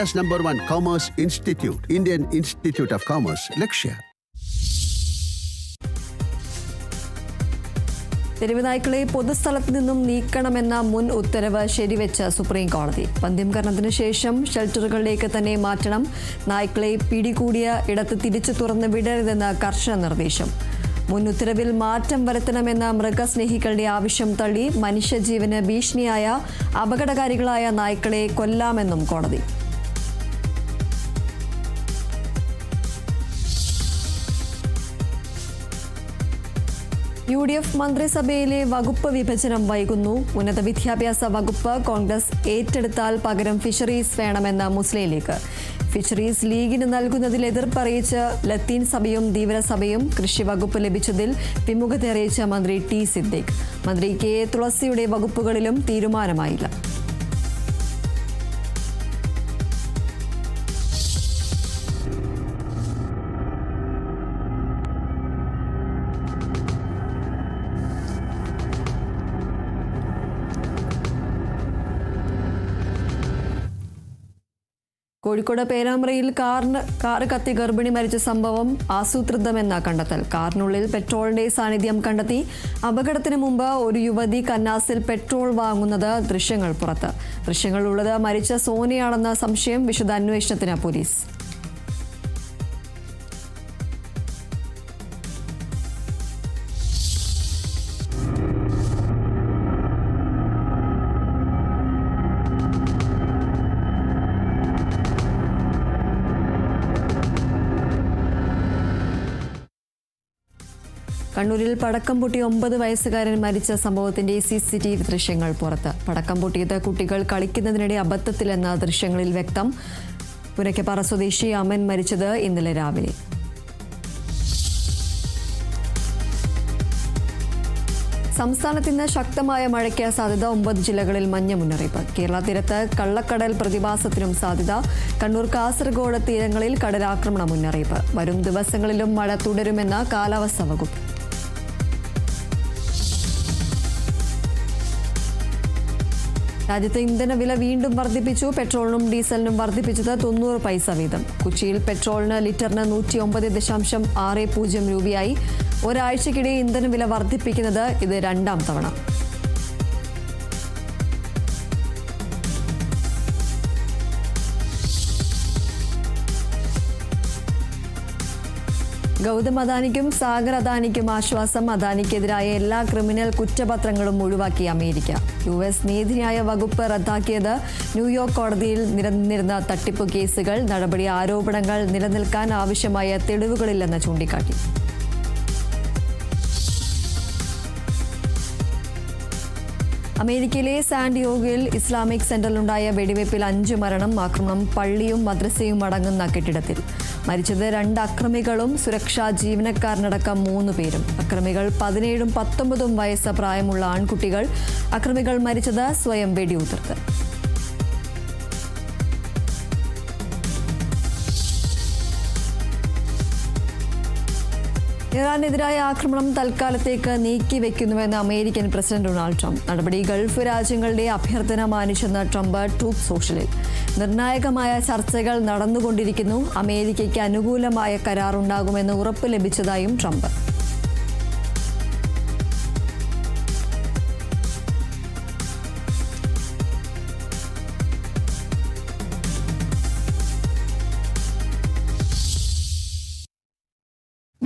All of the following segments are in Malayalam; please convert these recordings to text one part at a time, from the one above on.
As #1 Commerce Institute, Indian Institute of Commerce, Lakshya. തെരുവുനായ്ക്കളെ പൊതുസ്ഥലത്ത് നിന്നും നീക്കണമെന്ന മുൻ ഉത്തരവ് ശരിവെച്ച സുപ്രീം കോടതി. വന്ധ്യംകരണത്തിന് ശേഷം ഷെൽട്ടറുകളിലേക്ക് തന്നെ മാറ്റണം. നായ്ക്കളെ പിടികൂടിയ ഇടത്ത് തിരിച്ചു തുറന്ന് വിടരുതെന്ന് കർശന നിർദ്ദേശം. മുൻ ഉത്തരവിൽ മാറ്റം വരുത്തണമെന്ന മൃഗസ്നേഹികളുടെ ആവശ്യം തള്ളി. മനുഷ്യജീവന് ഭീഷണിയായ അപകടകാരികളായ നായ്ക്കളെ കൊല്ലാമെന്നും കോടതി. UDF മന്ത്രിസഭയിലെ വകുപ്പ് വിഭജനം വൈകുന്നു. ഉന്നത വിദ്യാഭ്യാസ വകുപ്പ് കോൺഗ്രസ് ഏറ്റെടുത്താൽ പകരം ഫിഷറീസ് വേണമെന്ന മുസ്ലിം ലീഗ്. ഫിഷറീസ് ലീഗിന് നൽകുന്നതിൽ എതിർപ്പറിയിച്ച് ലത്തീൻ സഭയും ധീവരസഭയും. കൃഷി വകുപ്പ് ലഭിച്ചതിൽ വിമുഖത അറിയിച്ച മന്ത്രി ടി സിദ്ദിഖ്. മന്ത്രി കെ തുളസിയുടെ വകുപ്പുകളിലും തീരുമാനമായില്ല. കോഴിക്കോട് പേരാമ്പ്രയിൽ കാറ് കത്തി ഗർഭിണി മരിച്ച സംഭവം ആസൂത്രിതമെന്ന കണ്ടെത്തൽ. കാറിനുള്ളിൽ പെട്രോളിന്റെ സാന്നിധ്യം കണ്ടെത്തി. അപകടത്തിന് മുമ്പ് ഒരു യുവതി കന്നാസിൽ പെട്രോൾ വാങ്ങുന്നത് ദൃശ്യങ്ങൾ പുറത്ത്. ദൃശ്യങ്ങളുള്ളത് മരിച്ച സോനയാണെന്ന സംശയം. വിശദ അന്വേഷണത്തിന് പോലീസ്. കണ്ണൂരിൽ പടക്കം പൊട്ടി 9 വയസ്സുകാരൻ മരിച്ച സംഭവത്തിന്റെ CCTV ദൃശ്യങ്ങൾ പുറത്ത്. പടക്കം പൊട്ടിയത് കുട്ടികൾ കളിക്കുന്നതിനിടെ അബദ്ധത്തിലെന്ന ദൃശ്യങ്ങളിൽ വ്യക്തം. പുരക്കപ്പാറ സ്വദേശി അമൻ മരിച്ചത് ഇന്നലെ രാവിലെ. സംസ്ഥാനത്ത് ഇന്ന് ശക്തമായ മഴയ്ക്ക് സാധ്യത. 9 ജില്ലകളിൽ മഞ്ഞ മുന്നറിയിപ്പ്. കേരള തീരത്ത് കള്ളക്കടൽ പ്രതിഭാസത്തിനും സാധ്യത. കണ്ണൂർ കാസർഗോഡ് തീരങ്ങളിൽ കടലാക്രമണ മുന്നറിയിപ്പ്. വരും ദിവസങ്ങളിലും മഴ തുടരുമെന്ന് കാലാവസ്ഥാ വകുപ്പ്. രാജ്യത്ത് ഇന്ധനവില വീണ്ടും വർദ്ധിപ്പിച്ചു. പെട്രോളിനും ഡീസലിനും വർദ്ധിപ്പിച്ചത് 90 പൈസ വീതം. കൊച്ചിയിൽ പെട്രോളിന് ലിറ്ററിന് 109.60 രൂപയായി. ഒരാഴ്ചക്കിടെ ഇന്ധനവില വർദ്ധിപ്പിക്കുന്നത് ഇത് 2ാം തവണ. ഗൗതം അദാനിക്കും സാഗർ അദാനിക്കും ആശ്വാസം. അദാനിക്കെതിരായ എല്ലാ ക്രിമിനൽ കുറ്റപത്രങ്ങളും ഒഴിവാക്കി അമേരിക്ക. US നീതിന്യായ വകുപ്പ് റദ്ദാക്കിയത്. ന്യൂയോർക്ക് കോടതിയിൽ നിലനിന്നിരുന്ന തട്ടിപ്പ് കേസുകൾ. നടപടി ആരോപണങ്ങൾ നിലനിൽക്കാൻ ആവശ്യമായ തെളിവുകളില്ലെന്ന് ചൂണ്ടിക്കാട്ടി. അമേരിക്കയിലെ സാൻഡിയോഗയിൽ ഇസ്ലാമിക് സെന്ററിലുണ്ടായ വെടിവയ്പിൽ 5 മരണം. ആക്രമണം പള്ളിയും മദ്രസയും അടങ്ങുന്ന കെട്ടിടത്തിൽ. മരിച്ചത് 2 അക്രമികളും സുരക്ഷാ ജീവനക്കാരനടക്കം 3 പേരും. അക്രമികൾ 17ഉം 19ഉം വയസ്സ് പ്രായമുള്ള ആൺകുട്ടികൾ. അക്രമികൾ മരിച്ചത് സ്വയം വെടിയുതിർത്ത്. ഇറാനെതിരായ ആക്രമണം തൽക്കാലത്തേക്ക് നീക്കിവെക്കുന്നുവെന്ന് അമേരിക്കൻ പ്രസിഡന്റ് ഡൊണാൾഡ് ട്രംപ്. നടപടി ഗൾഫ് രാജ്യങ്ങളുടെ അഭ്യർത്ഥന മാനിച്ചെന്ന് ട്രംപ് ട്രൂത്ത് സോഷ്യലിൽ. നിർണായകമായ ചർച്ചകൾ നടന്നുകൊണ്ടിരിക്കുന്നു. അമേരിക്കയ്ക്ക് അനുകൂലമായ കരാർ ഉണ്ടാകുമെന്ന് ഉറപ്പ് ലഭിച്ചതായും ട്രംപ്.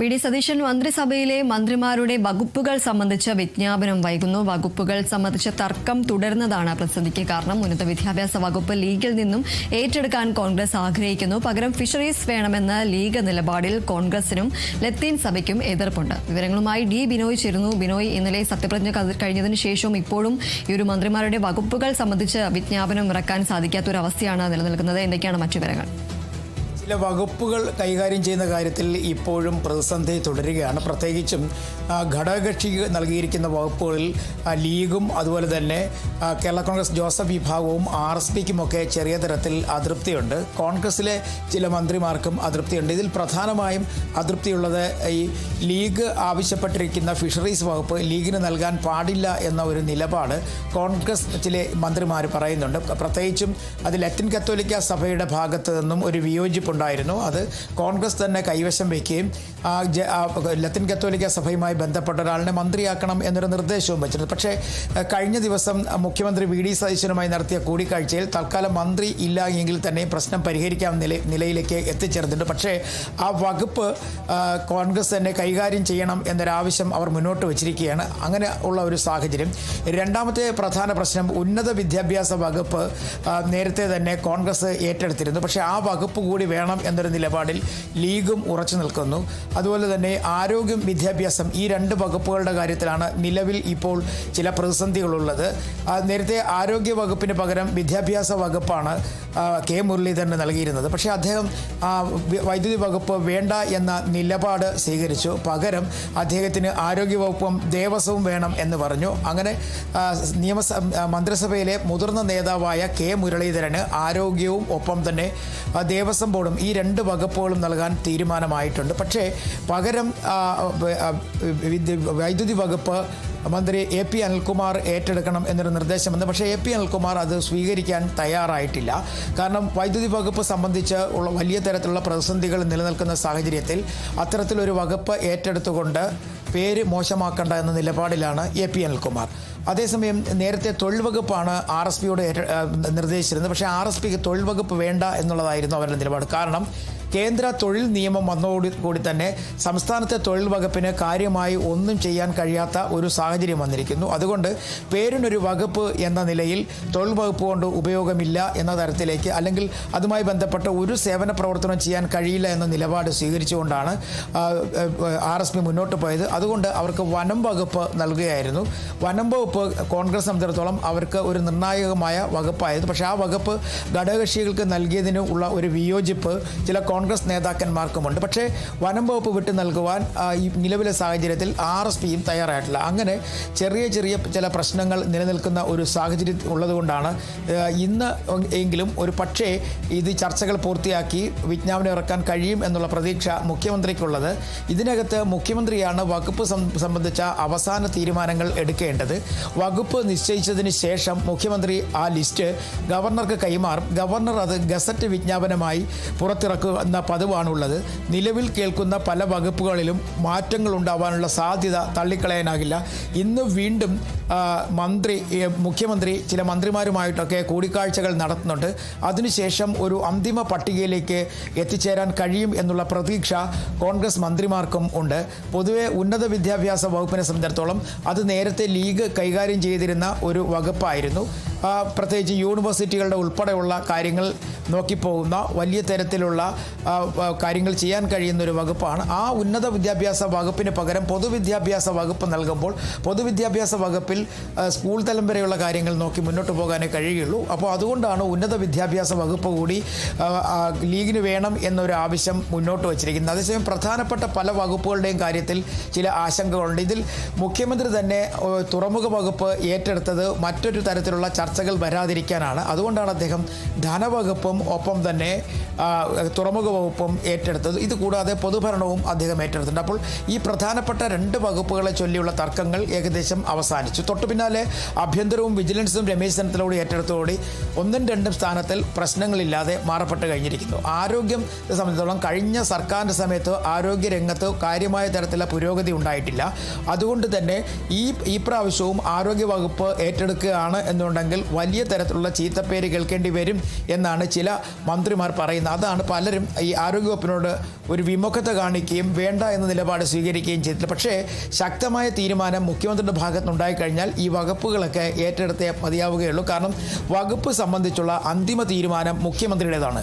വി.ഡി. സതീശൻ മന്ത്രിസഭയിലെ മന്ത്രിമാരുടെ വകുപ്പുകൾ സംബന്ധിച്ച വിജ്ഞാപനം വൈകുന്നു. വകുപ്പുകൾ സംബന്ധിച്ച തർക്കം തുടരുന്നതാണ് പ്രതിസന്ധിക്ക് കാരണം. ഉന്നത വിദ്യാഭ്യാസ വകുപ്പ് ലീഗിൽ നിന്നും ഏറ്റെടുക്കാൻ കോൺഗ്രസ് ആഗ്രഹിക്കുന്നു. പകരം ഫിഷറീസ് വേണമെന്ന ലീഗ് നിലപാടിൽ കോൺഗ്രസിനും ലത്തീൻ സഭയ്ക്കും എതിർപ്പുണ്ട്. വിവരങ്ങളുമായി ഡി ബിനോയ് ചേരുന്നു. ബിനോയ്, ഇന്നലെ സത്യപ്രതിജ്ഞ കഴിഞ്ഞതിന് ശേഷവും ഇപ്പോഴും ഈ ഒരു മന്ത്രിമാരുടെ വകുപ്പുകൾ സംബന്ധിച്ച് വിജ്ഞാപനം ഇറക്കാൻ സാധിക്കാത്തൊരവസ്ഥയാണ് നിലനിൽക്കുന്നത്. എന്തൊക്കെയാണ് മറ്റു വിവരങ്ങൾ? ചില വകുപ്പുകൾ കൈകാര്യം ചെയ്യുന്ന കാര്യത്തിൽ ഇപ്പോഴും പ്രതിസന്ധി തുടരുകയാണ്. പ്രത്യേകിച്ചും ഘടകകക്ഷി നൽകിയിരിക്കുന്ന വകുപ്പുകളിൽ ലീഗും അതുപോലെ തന്നെ കേരള കോൺഗ്രസ് ജോസഫ് വിഭാഗവും RSPക്കുമൊക്കെ ചെറിയ തരത്തിൽ അതൃപ്തിയുണ്ട്. കോൺഗ്രസിലെ ചില മന്ത്രിമാർക്കും അതൃപ്തിയുണ്ട്. ഇതിൽ പ്രധാനമായും അതൃപ്തിയുള്ളത് ഈ ലീഗ് ആവശ്യപ്പെട്ടിരിക്കുന്ന ഫിഷറീസ് വകുപ്പ് ലീഗിന് നൽകാൻ പാടില്ല എന്ന ഒരു നിലപാട് കോൺഗ്രസ് ചില മന്ത്രിമാർ പറയുന്നുണ്ട്. പ്രത്യേകിച്ചും അത് ലത്തീൻ കത്തോലിക്ക സഭയുടെ ഭാഗത്തു നിന്നും ഒരു വിയോജിപ്പുണ്ടായിരുന്നു. അത് കോൺഗ്രസ് തന്നെ കൈവശം വയ്ക്കുകയും ലത്തീൻ കത്തോലിക്ക സഭയുമായി ബന്ധപ്പെട്ട ഒരാളിനെ മന്ത്രിയാക്കണം എന്നൊരു നിർദ്ദേശവും വെച്ചിരുന്നു. പക്ഷേ കഴിഞ്ഞ ദിവസം മുഖ്യമന്ത്രി VD സതീശനുമായി നടത്തിയ കൂടിക്കാഴ്ചയിൽ തൽക്കാലം മന്ത്രി ഇല്ല എങ്കിൽ തന്നെ പ്രശ്നം പരിഹരിക്കാവുന്ന നിലയിലേക്ക് എത്തിച്ചേർന്നിട്ടുണ്ട്. പക്ഷേ ആ വകുപ്പ് കോൺഗ്രസ് തന്നെ കൈകാര്യം ചെയ്യണം എന്നൊരാവശ്യം അവർ മുന്നോട്ട് വച്ചിരിക്കുകയാണ്. അങ്ങനെ ഉള്ള ഒരു സാഹചര്യം. രണ്ടാമത്തെ പ്രധാന പ്രശ്നം ഉന്നത വിദ്യാഭ്യാസ വകുപ്പ് നേരത്തെ തന്നെ കോൺഗ്രസ് ഏറ്റെടുത്തിരുന്നു. പക്ഷേ ആ വകുപ്പ് കൂടി വേണം എന്നൊരു നിലപാടിൽ ലീഗും ഉറച്ചു നിൽക്കുന്നു. അതുപോലെ തന്നെ ആരോഗ്യം, വിദ്യാഭ്യാസം ഈ രണ്ട് വകുപ്പുകളുടെ കാര്യത്തിലാണ് നിലവിൽ ഇപ്പോൾ ചില പ്രതിസന്ധികളുള്ളത്. നേരത്തെ ആരോഗ്യ വകുപ്പിന് പകരം വിദ്യാഭ്യാസ വകുപ്പാണ് K. മുരളീധരന് നൽകിയിരുന്നത്. പക്ഷേ അദ്ദേഹം വൈദ്യുതി വകുപ്പ് വേണ്ട എന്ന നിലപാട് സ്വീകരിച്ചു. പകരം അദ്ദേഹത്തിന് ആരോഗ്യവകുപ്പും ദേവസ്വവും വേണം എന്ന് പറഞ്ഞു. അങ്ങനെ മന്ത്രിസഭയിലെ മുതിർന്ന നേതാവായ K. മുരളീധരന് ആരോഗ്യവും ഒപ്പം തന്നെ ദേവസ്വം ബോർഡും ഈ രണ്ട് വകുപ്പുകളും നൽകാൻ തീരുമാനമായിട്ടുണ്ട്. പക്ഷേ പകരം വൈദ്യുതി വകുപ്പ് മന്ത്രി AP അനിൽകുമാർ ഏറ്റെടുക്കണം എന്നൊരു നിർദ്ദേശം വന്നു. പക്ഷേ AP അനിൽകുമാർ അത് സ്വീകരിക്കാൻ തയ്യാറായിട്ടില്ല. കാരണം വൈദ്യുതി വകുപ്പ് സംബന്ധിച്ച് ഉള്ള വലിയ തരത്തിലുള്ള പ്രതിസന്ധികൾ നിലനിൽക്കുന്ന സാഹചര്യത്തിൽ അത്തരത്തിലൊരു വകുപ്പ് ഏറ്റെടുത്തുകൊണ്ട് പേര് മോശമാക്കേണ്ട എന്ന നിലപാടിലാണ് AP അനിൽകുമാർ. അതേസമയം നേരത്തെ തൊഴിൽ വകുപ്പാണ് RSPയോട് നിർദ്ദേശിച്ചിരുന്നത്. പക്ഷേ RSPക്ക് തൊഴിൽ വകുപ്പ് വേണ്ട എന്നുള്ളതായിരുന്നു അവരുടെ നിലപാട്. കാരണം കേന്ദ്ര തൊഴിൽ നിയമം വന്നതോടുകൂടി തന്നെ സംസ്ഥാനത്തെ തൊഴിൽ വകുപ്പിന് കാര്യമായി ഒന്നും ചെയ്യാൻ കഴിയാത്ത ഒരു സാഹചര്യം വന്നിരിക്കുന്നു. അതുകൊണ്ട് പേരിനൊരു വകുപ്പ് എന്ന നിലയിൽ തൊഴിൽ വകുപ്പ് കൊണ്ട് ഉപയോഗമില്ല എന്ന തരത്തിലേക്ക്, അല്ലെങ്കിൽ അതുമായി ബന്ധപ്പെട്ട ഒരു സേവന പ്രവർത്തനം ചെയ്യാൻ കഴിയില്ല എന്ന നിലപാട് സ്വീകരിച്ചുകൊണ്ടാണ് RSP മുന്നോട്ട് പോയത്. അതുകൊണ്ട് അവർക്ക് വനം വകുപ്പ് നൽകുകയായിരുന്നു. വനം വകുപ്പ് കോൺഗ്രസ് സംബന്ധിച്ചിടത്തോളം അവർക്ക് ഒരു നിർണായകമായ വകുപ്പായിരുന്നു. പക്ഷേ ആ വകുപ്പ് ഘടകകക്ഷികൾക്ക് നൽകിയതിന് ഉള്ള ഒരു വിയോജിപ്പ് ചില കോൺഗ്രസ് നേതാക്കന്മാർക്കുമുണ്ട്. പക്ഷേ വനം വകുപ്പ് വിട്ടു നൽകുവാൻ ഈ നിലവിലെ സാഹചര്യത്തിൽ RSPയും തയ്യാറായിട്ടില്ല. അങ്ങനെ ചെറിയ ചില പ്രശ്നങ്ങൾ നിലനിൽക്കുന്ന ഒരു സാഹചര്യം ഉള്ളതുകൊണ്ടാണ് ഇന്ന് എങ്കിലും ഒരു പക്ഷേ ഇത് ചർച്ചകൾ പൂർത്തിയാക്കി വിജ്ഞാപനം ഇറക്കാൻ കഴിയും എന്നുള്ള പ്രതീക്ഷ മുഖ്യമന്ത്രിക്കുള്ളത്. ഇതിനകത്ത് മുഖ്യമന്ത്രിയാണ് വകുപ്പ് സംബന്ധിച്ച അവസാന തീരുമാനങ്ങൾ എടുക്കേണ്ടത്. വകുപ്പ് നിശ്ചയിച്ചതിന് ശേഷം മുഖ്യമന്ത്രി ആ ലിസ്റ്റ് ഗവർണർക്ക് കൈമാറും. ഗവർണർ അത് ഗസറ്റ് വിജ്ഞാപനമായി പുറത്തിറക്കുന്ന പതിവാണുള്ളത്. നിലവിൽ കേൾക്കുന്ന പല വകുപ്പുകളിലും മാറ്റങ്ങൾ ഉണ്ടാവാനുള്ള സാധ്യത തള്ളിക്കളയാനാകില്ല. ഇന്ന് വീണ്ടും മുഖ്യമന്ത്രി ചില മന്ത്രിമാരുമായിട്ടൊക്കെ കൂടിക്കാഴ്ചകൾ നടത്തുന്നുണ്ട്. അതിനുശേഷം ഒരു അന്തിമ പട്ടികയിലേക്ക് എത്തിച്ചേരാൻ കഴിയും എന്നുള്ള പ്രതീക്ഷ കോൺഗ്രസ് മന്ത്രിമാർക്കും ഉണ്ട്. പൊതുവെ ഉന്നത വിദ്യാഭ്യാസ വകുപ്പിനെ സംബന്ധിച്ചിടത്തോളം അത് നേരത്തെ ലീഗ് കൈകാര്യം ചെയ്തിരുന്ന ഒരു വകുപ്പായിരുന്നു. പ്രത്യേകിച്ച് യൂണിവേഴ്സിറ്റികളുടെ ഉൾപ്പെടെയുള്ള കാര്യങ്ങൾ നോക്കിപ്പോകുന്ന വലിയ തരത്തിലുള്ള കാര്യങ്ങൾ ചെയ്യാൻ കഴിയുന്ന ഒരു വകുപ്പാണ്. ആ ഉന്നത വിദ്യാഭ്യാസ വകുപ്പിന് പകരം പൊതുവിദ്യാഭ്യാസ വകുപ്പ് നൽകുമ്പോൾ പൊതുവിദ്യാഭ്യാസ വകുപ്പിൽ സ്കൂൾ തലം വരെയുള്ള കാര്യങ്ങൾ നോക്കി മുന്നോട്ട് പോകാനേ കഴിയുകയുള്ളൂ. അപ്പോൾ അതുകൊണ്ടാണ് ഉന്നത വിദ്യാഭ്യാസ വകുപ്പ് കൂടി ലീഗിന് വേണം എന്നൊരു ആവശ്യം മുന്നോട്ട് വച്ചിരിക്കുന്നത്. അതേസമയം പ്രധാനപ്പെട്ട പല വകുപ്പുകളുടെയും കാര്യത്തിൽ ചില ആശങ്കകളുണ്ട്. ഇതിൽ മുഖ്യമന്ത്രി തന്നെ തുറമുഖ വകുപ്പ് ഏറ്റെടുത്തത് മറ്റൊരു തരത്തിലുള്ള ചർച്ചകൾ വരാതിരിക്കാനാണ്. അതുകൊണ്ടാണ് അദ്ദേഹം ധനവകുപ്പും ഒപ്പം തന്നെ തുറമുഖ വകുപ്പും ഏറ്റെടുത്തത്. ഇതുകൂടാതെ പൊതുഭരണവും അദ്ദേഹം ഏറ്റെടുത്തിട്ടുണ്ട്. അപ്പോൾ ഈ പ്രധാനപ്പെട്ട രണ്ട് വകുപ്പുകളെ ചൊല്ലിയുള്ള തർക്കങ്ങൾ ഏകദേശം അവസാനിച്ചു. തൊട്ടു പിന്നാലെ ആഭ്യന്തരവും വിജിലൻസും രമേശ് ചെന്നിത്തലയോട് ഏറ്റെടുത്തോടെ 1-2 സ്ഥാനത്തിൽ പ്രശ്നങ്ങളില്ലാതെ മാറപ്പെട്ട് കഴിഞ്ഞിരിക്കുന്നു. ആരോഗ്യം സംബന്ധിച്ചിടത്തോളം കഴിഞ്ഞ സർക്കാരിൻ്റെ സമയത്ത് ആരോഗ്യ രംഗത്ത് കാര്യമായ തരത്തിലുള്ള പുരോഗതി ഉണ്ടായിട്ടില്ല. അതുകൊണ്ട് തന്നെ ഈ പ്രാവശ്യവും ആരോഗ്യ വകുപ്പ് ഏറ്റെടുക്കുകയാണ് എന്നുണ്ടെങ്കിൽ വലിയ തരത്തിലുള്ള ചീത്തപ്പേര് കേൾക്കേണ്ടി വരും എന്നാണ് ചില മന്ത്രിമാർ പറയുന്നത്. അതാണ് പലരും ഈ ആരോഗ്യവകുപ്പിനോട് ഒരു വിമുഖത കാണിക്കുകയും വേണ്ട എന്ന നിലപാട് സ്വീകരിക്കുകയും ചെയ്തിട്ടില്ല. പക്ഷേ ശക്തമായ തീരുമാനം മുഖ്യമന്ത്രിയുടെ ഭാഗത്തുനിന്നുണ്ടായിക്കഴിഞ്ഞാൽ ഈ വകുപ്പുകളൊക്കെ ഏറ്റെടുത്തേ മതിയാവുകയുള്ളൂ. കാരണം വകുപ്പ് സംബന്ധിച്ചുള്ള അന്തിമ തീരുമാനം മുഖ്യമന്ത്രിയുടേതാണ്.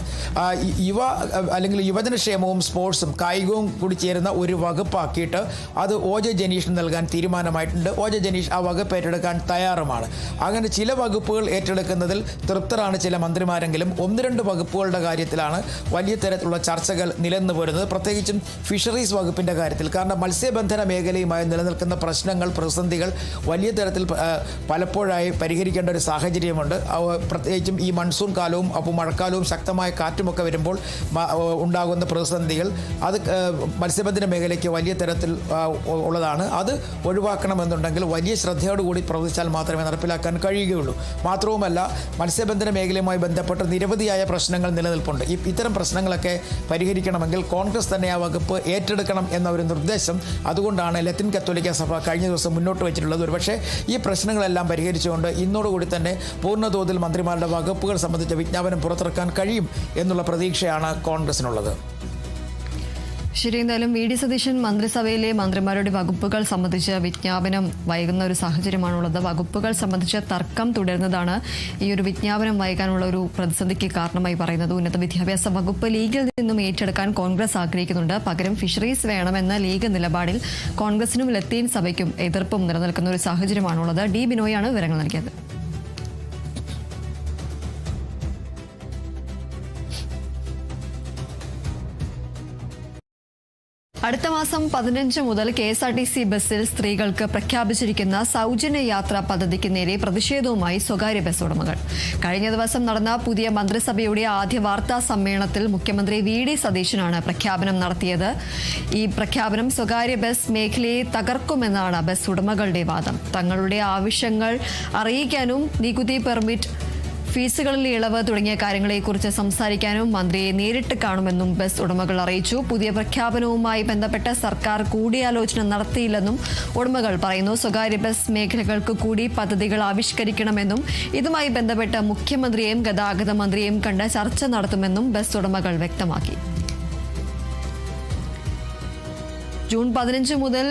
അല്ലെങ്കിൽ യുവജനക്ഷേമവും സ്പോർട്സും കായികവും കൂടി ചേരുന്ന ഒരു വകുപ്പാക്കിയിട്ട് അത് OJ ജനീഷിന് നൽകാൻ തീരുമാനമായിട്ടുണ്ട്. OJ ജനീഷ് ആ വകുപ്പ് ഏറ്റെടുക്കാൻ തയ്യാറുമാണ്. അങ്ങനെ ചില വകുപ്പ് വകുപ്പുകൾ ഏറ്റെടുക്കുന്നതിൽ തൃപ്തരാണ് ചില മന്ത്രിമാരെങ്കിലും 1-2 വകുപ്പുകളുടെ കാര്യത്തിലാണ് വലിയ തരത്തിലുള്ള ചർച്ചകൾ നിലനിന്നു വരുന്നത്. പ്രത്യേകിച്ചും ഫിഷറീസ് വകുപ്പിൻ്റെ കാര്യത്തിൽ. കാരണം മത്സ്യബന്ധന മേഖലയുമായി നിലനിൽക്കുന്ന പ്രശ്നങ്ങൾ, പ്രതിസന്ധികൾ വലിയ തരത്തിൽ പലപ്പോഴായി പരിഹരിക്കേണ്ട ഒരു സാഹചര്യമുണ്ട്. പ്രത്യേകിച്ചും ഈ മൺസൂൺ കാലവും അപ്പോൾ മഴക്കാലവും ശക്തമായ കാറ്റുമൊക്കെ വരുമ്പോൾ ഉണ്ടാകുന്ന പ്രതിസന്ധികൾ അത് മത്സ്യബന്ധന മേഖലയ്ക്ക് വലിയ തരത്തിൽ ഉള്ളതാണ്. അത് ഒഴിവാക്കണമെന്നുണ്ടെങ്കിൽ വലിയ ശ്രദ്ധയോടുകൂടി പ്രവർത്തിച്ചാൽ മാത്രമേ നടപ്പിലാക്കാൻ കഴിയുകയുള്ളൂ. മാത്രവുമല്ല, മത്സ്യബന്ധന മേഖലയുമായി ബന്ധപ്പെട്ട് നിരവധിയായ പ്രശ്നങ്ങൾ നിലനിൽപ്പുണ്ട്. ഇത്തരം പ്രശ്നങ്ങളൊക്കെ പരിഹരിക്കണമെങ്കിൽ കോൺഗ്രസ് തന്നെ ആ വകുപ്പ് ഏറ്റെടുക്കണം എന്ന ഒരു നിർദ്ദേശം അതുകൊണ്ടാണ് ലത്തീൻ കത്തോലിക്ക സഭ കഴിഞ്ഞ ദിവസം മുന്നോട്ട് വെച്ചിട്ടുള്ളത്. ഒരുപക്ഷെ ഈ പ്രശ്നങ്ങളെല്ലാം പരിഹരിച്ചുകൊണ്ട് ഇന്നോടുകൂടി തന്നെ പൂർണ്ണതോതിൽ മന്ത്രിമാരുടെ വകുപ്പുകൾ സംബന്ധിച്ച വിജ്ഞാപനം പുറത്തിറക്കാൻ കഴിയും എന്നുള്ള പ്രതീക്ഷയാണ് കോൺഗ്രസിനുള്ളത്. ശരി, എന്തായാലും വി ഡി സതീശൻ മന്ത്രിസഭയിലെ മന്ത്രിമാരുടെ വകുപ്പുകൾ സംബന്ധിച്ച് വിജ്ഞാപനം വൈകുന്ന ഒരു സാഹചര്യമാണുള്ളത്. വകുപ്പുകൾ സംബന്ധിച്ച് തർക്കം തുടരുന്നതാണ് ഈ ഒരു വിജ്ഞാപനം വൈകാനുള്ള ഒരു പ്രതിസന്ധിക്ക് കാരണമായി പറയുന്നത്. ഉന്നത വിദ്യാഭ്യാസ വകുപ്പ് ലീഗിൽ നിന്നും ഏറ്റെടുക്കാൻ കോൺഗ്രസ് ആഗ്രഹിക്കുന്നുണ്ട്. പകരം ഫിഷറീസ് വേണമെന്ന ലീഗ് നിലപാടിൽ കോൺഗ്രസിനും ലത്തീൻ സഭയ്ക്കും എതിർപ്പും നിലനിൽക്കുന്ന ഒരു സാഹചര്യമാണുള്ളത്. ഡി ബിനോയാണ് വിവരങ്ങൾ നൽകിയത്. അടുത്ത മാസം 15 മുതൽ KSRTC ബസ്സിൽ സ്ത്രീകൾക്ക് പ്രഖ്യാപിച്ചിരിക്കുന്ന സൗജന്യ യാത്രാ പദ്ധതിക്ക് നേരെ പ്രതിഷേധവുമായി സ്വകാര്യ ബസ് ഉടമകൾ. കഴിഞ്ഞ ദിവസം നടന്ന പുതിയ മന്ത്രിസഭയുടെ ആദ്യ വാർത്താ സമ്മേളനത്തിൽ മുഖ്യമന്ത്രി വി ഡി സതീശനാണ് പ്രഖ്യാപനം നടത്തിയത്. ഈ പ്രഖ്യാപനം സ്വകാര്യ ബസ് മേഖലയെ തകർക്കുമെന്നാണ് ബസ് ഉടമകളുടെ വാദം. തങ്ങളുടെ ആവശ്യങ്ങൾ അറിയിക്കാനും നികുതി, പെർമിറ്റ്, ഫീസുകളിലെ ഇളവ് തുടങ്ങിയ കാര്യങ്ങളെക്കുറിച്ച് സംസാരിക്കാനും മന്ത്രിയെ നേരിട്ട് കാണുമെന്നും ബസ് ഉടമകൾ അറിയിച്ചു. പുതിയ പ്രഖ്യാപനവുമായി ബന്ധപ്പെട്ട് സർക്കാർ കൂടിയാലോചന നടത്തിയില്ലെന്നും ഉടമകൾ പറയുന്നു. സ്വകാര്യ ബസ് മേഖലകൾക്ക് കൂടി പദ്ധതികൾ ആവിഷ്കരിക്കണമെന്നും ഇതുമായി ബന്ധപ്പെട്ട് മുഖ്യമന്ത്രിയെയും ഗതാഗത മന്ത്രിയെയും കണ്ട് ചർച്ച നടത്തുമെന്നും ബസ് ഉടമകൾ വ്യക്തമാക്കി. ജൂൺ 15 മുതൽ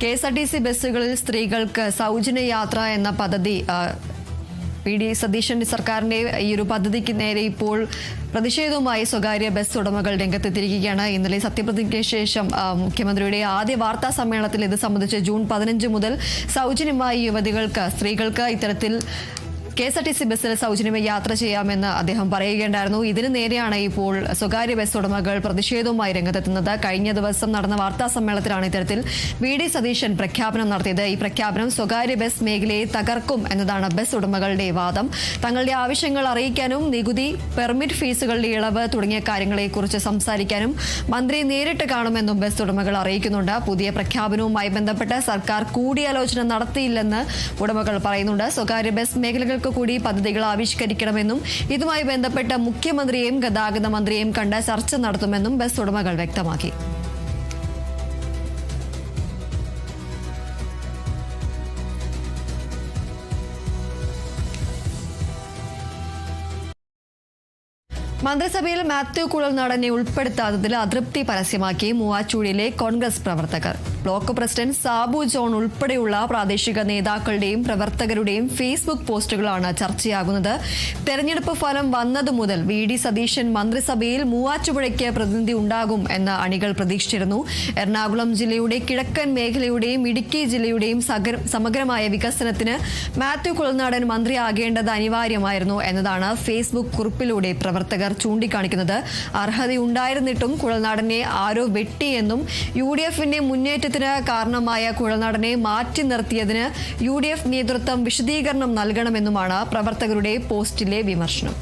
KSRTC ബസ്സുകളിൽ സ്ത്രീകൾക്ക് സൗജന്യ യാത്ര എന്ന പദ്ധതി വി ഡി സതീശന്റെ സർക്കാരിന്റെ ഈ ഒരു പദ്ധതിക്ക് നേരെ ഇപ്പോൾ പ്രതിഷേധവുമായി സ്വകാര്യ ബസ് ഉടമകൾ രംഗത്തെത്തിയിരിക്കുകയാണ്. ഇന്നലെ സത്യപ്രതിജ്ഞയ്ക്ക് ശേഷം മുഖ്യമന്ത്രിയുടെ ആദ്യ വാർത്താ സമ്മേളനത്തിൽ ഇത് സംബന്ധിച്ച് ജൂൺ 15 മുതൽ സൗജന്യമായി യുവതികൾക്ക്, സ്ത്രീകൾക്ക് ഇത്തരത്തിൽ KSRTC ബസ്സിൽ സൗജന്യമായി യാത്ര ചെയ്യാമെന്ന് അദ്ദേഹം പറയുകയുണ്ടായിരുന്നു. ഇതിന് നേരെയാണ് ഇപ്പോൾ സ്വകാര്യ ബസ് ഉടമകൾ പ്രതിഷേധവുമായി രംഗത്തെത്തുന്നത്. കഴിഞ്ഞ ദിവസം നടന്ന വാർത്താ സമ്മേളനത്തിലാണ് ഇത്തരത്തിൽ വി ഡി സതീശൻ പ്രഖ്യാപനം നടത്തിയത്. ഈ പ്രഖ്യാപനം സ്വകാര്യ ബസ് മേഖലയെ തകർക്കും എന്നതാണ് ബസ് ഉടമകളുടെ വാദം. തങ്ങളുടെ ആവശ്യങ്ങൾ അറിയിക്കാനും നികുതി, പെർമിറ്റ് ഫീസുകളുടെ ഇളവ് തുടങ്ങിയ കാര്യങ്ങളെക്കുറിച്ച് സംസാരിക്കാനും മന്ത്രിയെ നേരിട്ട് കാണുമെന്നും ബസ് ഉടമകൾ അറിയിക്കുന്നുണ്ട്. പുതിയ പ്രഖ്യാപനവുമായി ബന്ധപ്പെട്ട് സർക്കാർ കൂടിയാലോചന നടത്തിയില്ലെന്ന് ഉടമകൾ പറയുന്നുണ്ട്. സ്വകാര്യ ബസ് മേഖലകൾ കൂടി പദ്ധതികൾ ആവിഷ്കരിക്കണമെന്നും ഇതുമായി ബന്ധപ്പെട്ട മുഖ്യമന്ത്രിയെയും ഗതാഗത മന്ത്രിയെയും കണ്ട് ചർച്ച നടത്തുമെന്നും ബസ് ഉടമകൾ വ്യക്തമാക്കി. മന്ത്രിസഭയിൽ മാത്യു കുഴൽനാടനെ ഉൾപ്പെടുത്താത്തതിൽ അതൃപ്തി പരസ്യമാക്കി മൂവാറ്റുപുഴയിലെ കോൺഗ്രസ് പ്രവർത്തകർ. ബ്ലോക്ക് പ്രസിഡന്റ് സാബു ജോൺ ഉൾപ്പെടെയുള്ള പ്രാദേശിക നേതാക്കളുടെയും പ്രവർത്തകരുടെയും ഫേസ്ബുക്ക് പോസ്റ്റുകളാണ് ചർച്ചയാകുന്നത്. തെരഞ്ഞെടുപ്പ് ഫലം വന്നതു മുതൽ വി ഡി സതീശൻ മന്ത്രിസഭയിൽ മൂവാറ്റുപുഴയ്ക്ക് പ്രതിനിധി ഉണ്ടാകും എന്ന് അണികൾ പ്രതീക്ഷിച്ചിരുന്നു. എറണാകുളം ജില്ലയുടെ കിഴക്കൻ മേഖലയുടെയും ഇടുക്കി ജില്ലയുടെയും സമഗ്രമായ വികസനത്തിന് മാത്യു കുഴൽനാടൻ മന്ത്രിയാകേണ്ടത് അനിവാര്യമായിരുന്നു എന്നതാണ് ഫേസ്ബുക്ക് കുറിപ്പിലൂടെ പ്രവർത്തകർ ചൂണ്ടിക്കാണിക്കുന്നത്. അർഹതയുണ്ടായിരുന്നിട്ടും കുഴൽനാടനെ ആരോ വെട്ടിയെന്നും UDFന്റെ മുന്നേറ്റത്തിന് കാരണമായ കുഴൽനാടനെ മാറ്റി നിർത്തിയതിന് UDF നേതൃത്വം വിശദീകരണം നൽകണമെന്നുമാണ് പ്രവർത്തകരുടെ പോസ്റ്റിലെ വിമർശനം.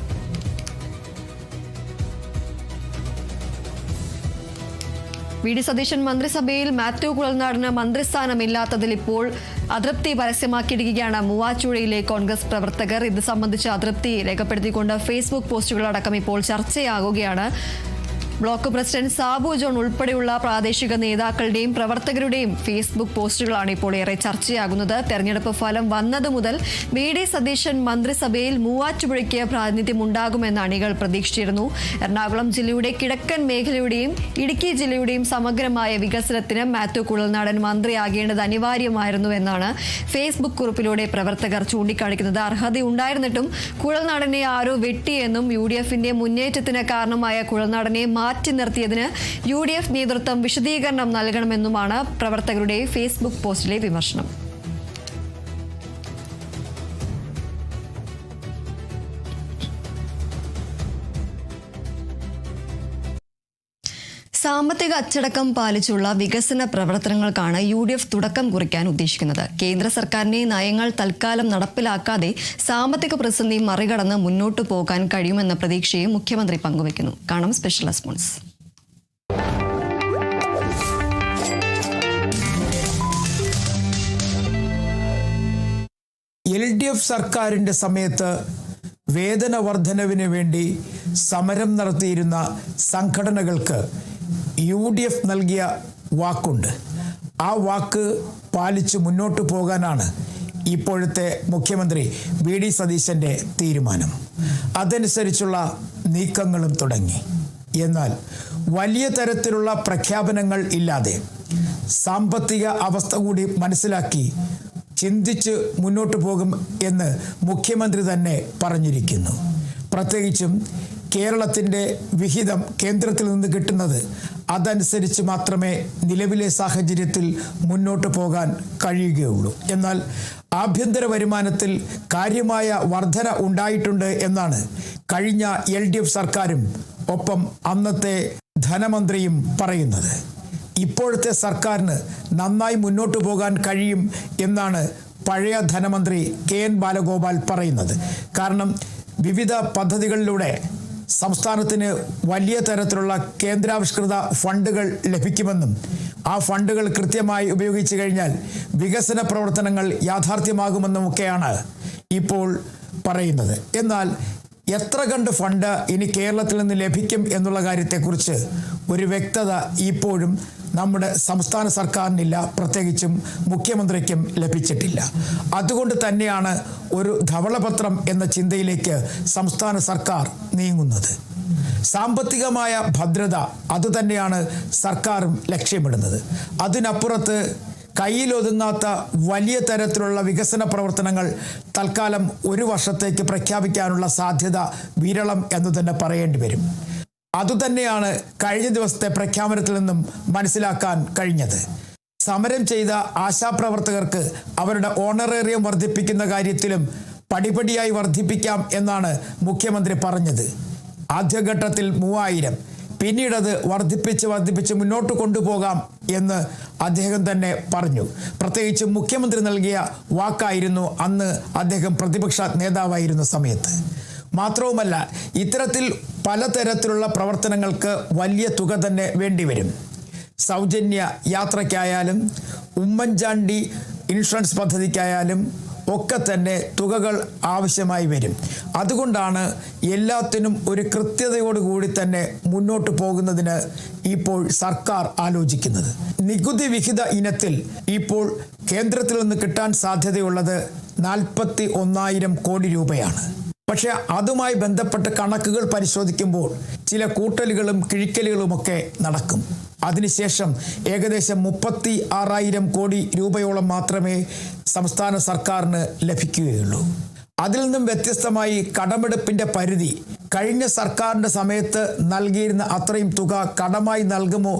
വി ഡി സതീശൻ മന്ത്രിസഭയിൽ മാത്യു കുഴൽനാടന് മന്ത്രിസ്ഥാനമില്ലാത്തതിൽ ഇപ്പോൾ അതൃപ്തി പരസ്യമാക്കിയിരിക്കുകയാണ് മൂവാറ്റുപുഴയിലെ കോൺഗ്രസ് പ്രവർത്തകർ. ഇത് സംബന്ധിച്ച് അതൃപ്തി രേഖപ്പെടുത്തിക്കൊണ്ട് ഫേസ്ബുക്ക് പോസ്റ്റുകളടക്കം ഇപ്പോൾ ചർച്ചയാകുകയാണ്. ബ്ലോക്ക് പ്രസിഡന്റ് സാബു ജോൺ ഉൾപ്പെടെയുള്ള പ്രാദേശിക നേതാക്കളുടെയും പ്രവർത്തകരുടെയും ഫേസ്ബുക്ക് പോസ്റ്റുകളാണ് ഇപ്പോൾ ഏറെ ചർച്ചയാകുന്നത്. തെരഞ്ഞെടുപ്പ് ഫലം വന്നത് മുതൽ വി ഡി സതീശൻ മന്ത്രിസഭയിൽ മൂവാറ്റുപുഴയ്ക്ക് പ്രാതിനിധ്യമുണ്ടാകുമെന്ന് അണികൾ പ്രതീക്ഷിച്ചിരുന്നു. എറണാകുളം ജില്ലയുടെ കിഴക്കൻ മേഖലയുടെയും ഇടുക്കി ജില്ലയുടെയും സമഗ്രമായ വികസനത്തിന് മാത്യു കുഴൽനാടൻ മന്ത്രിയാകേണ്ടത് അനിവാര്യമായിരുന്നു എന്നാണ് ഫേസ്ബുക്ക് കുറിപ്പിലൂടെ പ്രവർത്തകർ ചൂണ്ടിക്കാണിക്കുന്നത്. അർഹതയുണ്ടായിരുന്നിട്ടും കുഴൽനാടനെ ആരോ വെട്ടിയെന്നും UDFന്റെ മുന്നേറ്റത്തിന് കാരണമായ കുഴൽനാടനെ മാറ്റി നിർത്തിയതിന് UDF നേതൃത്വം വിശദീകരണം നൽകണമെന്നുമാണ് പ്രവർത്തകരുടെ ഫേസ്ബുക്ക് പോസ്റ്റിലെ വിമർശനം. സാമ്പത്തിക അച്ചടക്കം പാലിച്ചുള്ള വികസന പ്രവർത്തനങ്ങൾക്കാണ് UDF തുടക്കം കുറിക്കാൻ ഉദ്ദേശിക്കുന്നത്. കേന്ദ്ര സർക്കാരിന്റെ നയങ്ങൾ തൽക്കാലം നടപ്പിലാക്കാതെ സാമ്പത്തിക പ്രതിസന്ധി മറികടന്ന് മുന്നോട്ടു പോകാൻ കഴിയുമെന്ന പ്രതീക്ഷയും മുഖ്യമന്ത്രി പങ്കുവയ്ക്കുന്നു. കാണാം സ്പെഷ്യൽ റെസ്പോൺസ്. LDF സർക്കാരിൻ്റെ സമയത്ത് വേതന വർധനവിന് വേണ്ടി സമരം നടത്തിയിരുന്ന സംഘടനകൾക്ക് UDF നൽകിയ വാക്കുണ്ട്. ആ വാക്ക് പാലിച്ച് മുന്നോട്ട് പോകാനാണ് ഇപ്പോഴത്തെ മുഖ്യമന്ത്രി VD സതീശൻ്റെ തീരുമാനം. അതനുസരിച്ചുള്ള നീക്കങ്ങളും തുടങ്ങി. എന്നാൽ വലിയ തരത്തിലുള്ള പ്രഖ്യാപനങ്ങൾ ഇല്ലാതെ സാമ്പത്തിക അവസ്ഥ കൂടി മനസ്സിലാക്കി ചിന്തിച്ച് മുന്നോട്ട് പോകും എന്ന് മുഖ്യമന്ത്രി തന്നെ പറഞ്ഞിരിക്കുന്നു. പ്രത്യേകിച്ചും കേരളത്തിൻ്റെ വിഹിതം കേന്ദ്രത്തിൽ നിന്ന് കിട്ടുന്നത് അതനുസരിച്ച് മാത്രമേ നിലവിലെ സാഹചര്യത്തിൽ മുന്നോട്ട് പോകാൻ കഴിയുകയുള്ളൂ. എന്നാൽ ആഭ്യന്തര വരുമാനത്തിൽ കാര്യമായ വർധന ഉണ്ടായിട്ടുണ്ട് എന്നാണ് കഴിഞ്ഞ LDF സർക്കാരും ഒപ്പം അന്നത്തെ ധനമന്ത്രിയും പറയുന്നത്. ഇപ്പോഴത്തെ സർക്കാരിന് നന്നായി മുന്നോട്ട് പോകാൻ കഴിയും എന്നാണ് പഴയ ധനമന്ത്രി KN ബാലഗോപാൽ പറയുന്നത്. കാരണം വിവിധ പദ്ധതികളിലൂടെ സംസ്ഥാനത്തിന് വലിയ തരത്തിലുള്ള കേന്ദ്രാവിഷ്കൃത ഫണ്ടുകൾ ലഭിക്കുമെന്നും ആ ഫണ്ടുകൾ കൃത്യമായി ഉപയോഗിച്ചു കഴിഞ്ഞാൽ വികസന പ്രവർത്തനങ്ങൾ യാഥാർത്ഥ്യമാകുമെന്നുമൊക്കെയാണ് ഇപ്പോൾ പറയുന്നത്. എന്നാൽ എത്ര കണ്ട് ഫണ്ട് ഇനി കേരളത്തിൽ നിന്ന് ലഭിക്കും എന്നുള്ള കാര്യത്തെക്കുറിച്ച് ഒരു വ്യക്തത ഇപ്പോഴും നമ്മുടെ സംസ്ഥാന സർക്കാരിനില്ല, പ്രത്യേകിച്ചും മുഖ്യമന്ത്രിക്കും ലഭിച്ചിട്ടില്ല. അതുകൊണ്ട് തന്നെയാണ് ഒരു ധവളപത്രം എന്ന ചിന്തയിലേക്ക് സംസ്ഥാന സർക്കാർ നീങ്ങുന്നത്. സാമ്പത്തികമായ ഭദ്രത അതുതന്നെയാണ് സർക്കാരും ലക്ഷ്യമിടുന്നത്. അതിനപ്പുറത്ത് കയ്യിലൊതുങ്ങാത്ത വലിയ തരത്തിലുള്ള വികസന പ്രവർത്തനങ്ങൾ തൽക്കാലം ഒരു വർഷത്തേക്ക് പ്രഖ്യാപിക്കാനുള്ള സാധ്യത വിരളം എന്ന് തന്നെ പറയേണ്ടി വരും. അതുതന്നെയാണ് കഴിഞ്ഞ ദിവസത്തെ പ്രഖ്യാപനത്തിൽ നിന്നും മനസ്സിലാക്കാൻ കഴിഞ്ഞത്. സമരം ചെയ്ത ആശാപ്രവർത്തകർക്ക് അവരുടെ ഓണറേറിയം വർദ്ധിപ്പിക്കുന്ന കാര്യത്തിലും പടിപടിയായി വർദ്ധിപ്പിക്കാം എന്നാണ് മുഖ്യമന്ത്രി പറഞ്ഞത്. ആദ്യഘട്ടത്തിൽ 3000, പിന്നീടത് വർദ്ധിപ്പിച്ച് മുന്നോട്ട് കൊണ്ടുപോകാം എന്ന് അദ്ദേഹം തന്നെ പറഞ്ഞു. പ്രത്യേകിച്ച് മുഖ്യമന്ത്രി നൽകിയ വാക്കായിരുന്നു അന്ന് അദ്ദേഹം പ്രതിപക്ഷ നേതാവായിരുന്ന സമയത്ത്. മാത്രവുമല്ല, ഇത്തരത്തിൽ പലതരത്തിലുള്ള പ്രവർത്തനങ്ങൾക്ക് വലിയ തുക തന്നെ വേണ്ടിവരും. സൗജന്യ യാത്രയ്ക്കായാലും ഉമ്മൻചാണ്ടി ഇൻഷുറൻസ് പദ്ധതിക്കായാലും ഒക്കെ തന്നെ തുകകൾ ആവശ്യമായി വരും. അതുകൊണ്ടാണ് എല്ലാത്തിനും ഒരു കൃത്യതയോടുകൂടി തന്നെ മുന്നോട്ട് പോകുന്നതിന് ഇപ്പോൾ സർക്കാർ ആലോചിക്കുന്നത്. നികുതി വിഹിത ഇനത്തിൽ ഇപ്പോൾ കേന്ദ്രത്തിൽ നിന്ന് കിട്ടാൻ സാധ്യതയുള്ളത് 41,000 കോടി രൂപയാണ്. പക്ഷേ അതുമായി ബന്ധപ്പെട്ട കണക്കുകൾ പരിശോധിക്കുമ്പോൾ ചില കൂട്ടലുകളും കിഴിക്കലുകളുമൊക്കെ നടക്കും. അതിനുശേഷം ഏകദേശം 36,000 കോടി രൂപയോളം മാത്രമേ സംസ്ഥാന സർക്കാരിന് ലഭിക്കുകയുള്ളൂ. അതിൽ നിന്നും വ്യത്യസ്തമായി കടമെടുപ്പിൻ്റെ പരിധി കഴിഞ്ഞ സർക്കാരിൻ്റെ സമയത്ത് നൽകിയിരുന്ന അത്രയും തുക കടമായി നൽകുമോ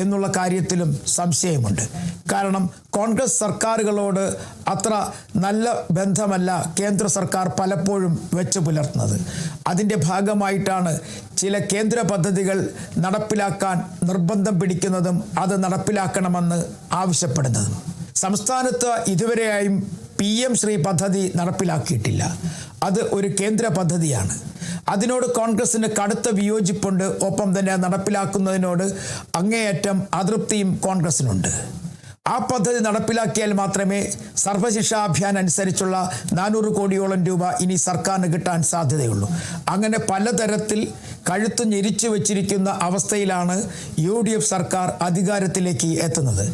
എന്നുള്ള കാര്യത്തിലും സംശയമുണ്ട്. കാരണം കോൺഗ്രസ് സർക്കാരുകളോട് അത്ര നല്ല ബന്ധമല്ല കേന്ദ്ര സർക്കാർ പലപ്പോഴും വെച്ചു പുലർത്തുന്നത്. അതിൻ്റെ ഭാഗമായിട്ടാണ് ചില കേന്ദ്ര പദ്ധതികൾ നടപ്പിലാക്കാൻ നിർബന്ധം പിടിക്കുന്നതും അത് നടപ്പിലാക്കണമെന്ന് ആവശ്യപ്പെടുന്നതും. സംസ്ഥാനത്ത് ഇതുവരെയായും PM ശ്രീ പദ്ധതി നടപ്പിലാക്കിയിട്ടില്ല. അത് ഒരു കേന്ദ്ര പദ്ധതിയാണ്. അതിനോട് കോൺഗ്രസിന് കടുത്ത വിയോജിപ്പുണ്ട്. ഒപ്പം തന്നെ നടപ്പിലാക്കുന്നതിനോട് അങ്ങേയറ്റം അതൃപ്തിയും കോൺഗ്രസിനുണ്ട്. ആ പദ്ധതി നടപ്പിലാക്കിയാൽ മാത്രമേ സർവശിക്ഷാ അഭിയാൻ അനുസരിച്ചുള്ള 400 കോടിയോളം രൂപ ഇനി സർക്കാരിന് കിട്ടാൻ സാധ്യതയുള്ളൂ. അങ്ങനെ പലതരത്തിൽ കഴുത്തു ഞെരിച്ചു വച്ചിരിക്കുന്ന അവസ്ഥയിലാണ് UDF സർക്കാർ അധികാരത്തിലേക്ക് എത്തുന്നത്.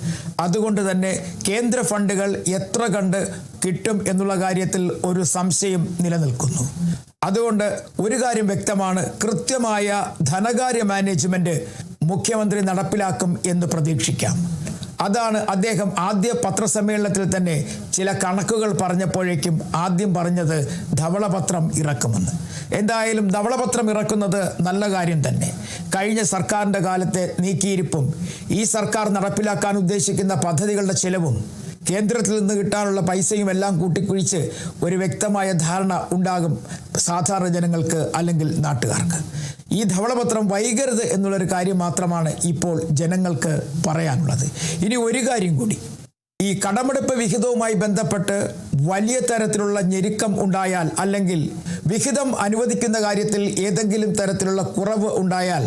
അതുകൊണ്ട് തന്നെ കേന്ദ്ര ഫണ്ടുകൾ എത്ര കണ്ട് കിട്ടും എന്നുള്ള കാര്യത്തിൽ ഒരു സംശയം നിലനിൽക്കുന്നു. അതുകൊണ്ട് ഒരു കാര്യം വ്യക്തമാണ്, കൃത്യമായ ധനകാര്യ മാനേജ്മെൻറ്റ് മുഖ്യമന്ത്രി നടപ്പിലാക്കും എന്ന് പ്രതീക്ഷിക്കാം. അതാണ് അദ്ദേഹം ആദ്യ പത്രസമ്മേളനത്തിൽ തന്നെ ചില കണക്കുകൾ പറഞ്ഞപ്പോഴേക്കും ആദ്യം പറഞ്ഞത് ധവളപത്രം ഇറക്കുമെന്ന്. എന്തായാലും ധവളപത്രം ഇറക്കുന്നത് നല്ല കാര്യം തന്നെ. കഴിഞ്ഞ സർക്കാരിൻ്റെ കാലത്തെ നീക്കിയിരിപ്പും ഈ സർക്കാർ നടപ്പിലാക്കാൻ ഉദ്ദേശിക്കുന്ന പദ്ധതികളുടെ ചിലവും കേന്ദ്രത്തിൽ നിന്ന് കിട്ടാനുള്ള പൈസയും എല്ലാം കൂട്ടിക്കുഴിച്ച് ഒരു വ്യക്തമായ ധാരണ ഉണ്ടാകും സാധാരണ ജനങ്ങൾക്ക് അല്ലെങ്കിൽ നാട്ടുകാർക്ക്. ഈ ധവളപത്രം വൈകരുത് എന്നുള്ളൊരു കാര്യം മാത്രമാണ് ഇപ്പോൾ ജനങ്ങൾക്ക് പറയാനുള്ളത്. ഇനി ഒരു കാര്യം കൂടി, ഈ കടമെടുപ്പ് വിഹിതവുമായി ബന്ധപ്പെട്ട് വലിയ തരത്തിലുള്ള ഞെരുക്കം ഉണ്ടായാൽ അല്ലെങ്കിൽ വിഹിതം അനുവദിക്കുന്ന കാര്യത്തിൽ ഏതെങ്കിലും തരത്തിലുള്ള കുറവ് ഉണ്ടായാൽ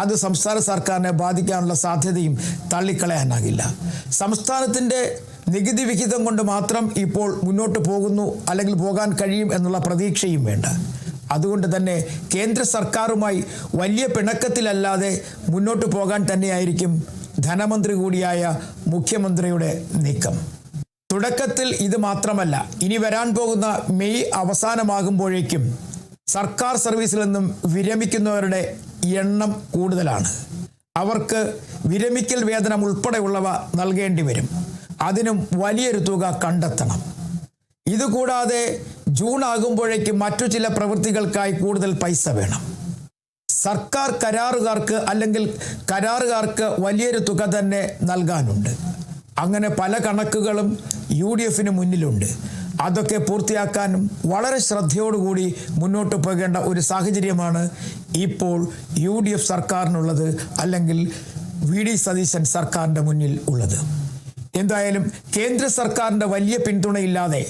അത് സംസ്ഥാന സർക്കാരിനെ ബാധിക്കാനുള്ള സാധ്യതയും തള്ളിക്കളയാനാകില്ല. സംസ്ഥാനത്തിൻ്റെ നികുതി വിഹിതം കൊണ്ട് മാത്രം ഇപ്പോൾ മുന്നോട്ട് പോകുന്നു അല്ലെങ്കിൽ പോകാൻ കഴിയും എന്നുള്ള പ്രതീക്ഷയും വേണ്ട. അതുകൊണ്ട് തന്നെ കേന്ദ്ര സർക്കാരുമായി വലിയ പിണക്കത്തിലല്ലാതെ മുന്നോട്ട് പോകാൻ തന്നെയായിരിക്കും ധനമന്ത്രി കൂടിയായ മുഖ്യമന്ത്രിയുടെ നീക്കം. തുടക്കത്തിൽ ഇത് മാത്രമല്ല, ഇനി വരാൻ പോകുന്ന മെയ് അവസാനമാകുമ്പോഴേക്കും സർക്കാർ സർവീസിൽ നിന്നും വിരമിക്കുന്നവരുടെ എണ്ണം കൂടുതലാണ്. അവർക്ക് വിരമിക്കൽ വേതനം ഉൾപ്പെടെയുള്ളവ നൽകേണ്ടി വരും. അതിനും വലിയൊരു തുക കണ്ടെത്തണം. ഇതുകൂടാതെ ജൂൺ ആകുമ്പോഴേക്കും മറ്റു ചില പ്രവൃത്തികൾക്കായി കൂടുതൽ പൈസ വേണം. സർക്കാർ കരാറുകാർക്ക് അല്ലെങ്കിൽ കരാറുകാർക്ക് വലിയൊരു തുക തന്നെ നൽകാനുണ്ട്. അങ്ങനെ പല കണക്കുകളും UDFന് മുന്നിലുണ്ട്. അതൊക്കെ പൂർത്തിയാക്കാനും വളരെ ശ്രദ്ധയോടുകൂടി മുന്നോട്ട് പോകേണ്ട ഒരു സാഹചര്യമാണ് ഇപ്പോൾ UDF സർക്കാരിനുള്ളത്, അല്ലെങ്കിൽ VD സതീശൻ സർക്കാരിൻ്റെ മുന്നിൽ ഉള്ളത്. എന്തായാലും കേന്ദ്ര സർക്കാരിൻ്റെ വലിയ പിന്തുണയില്ലാതെ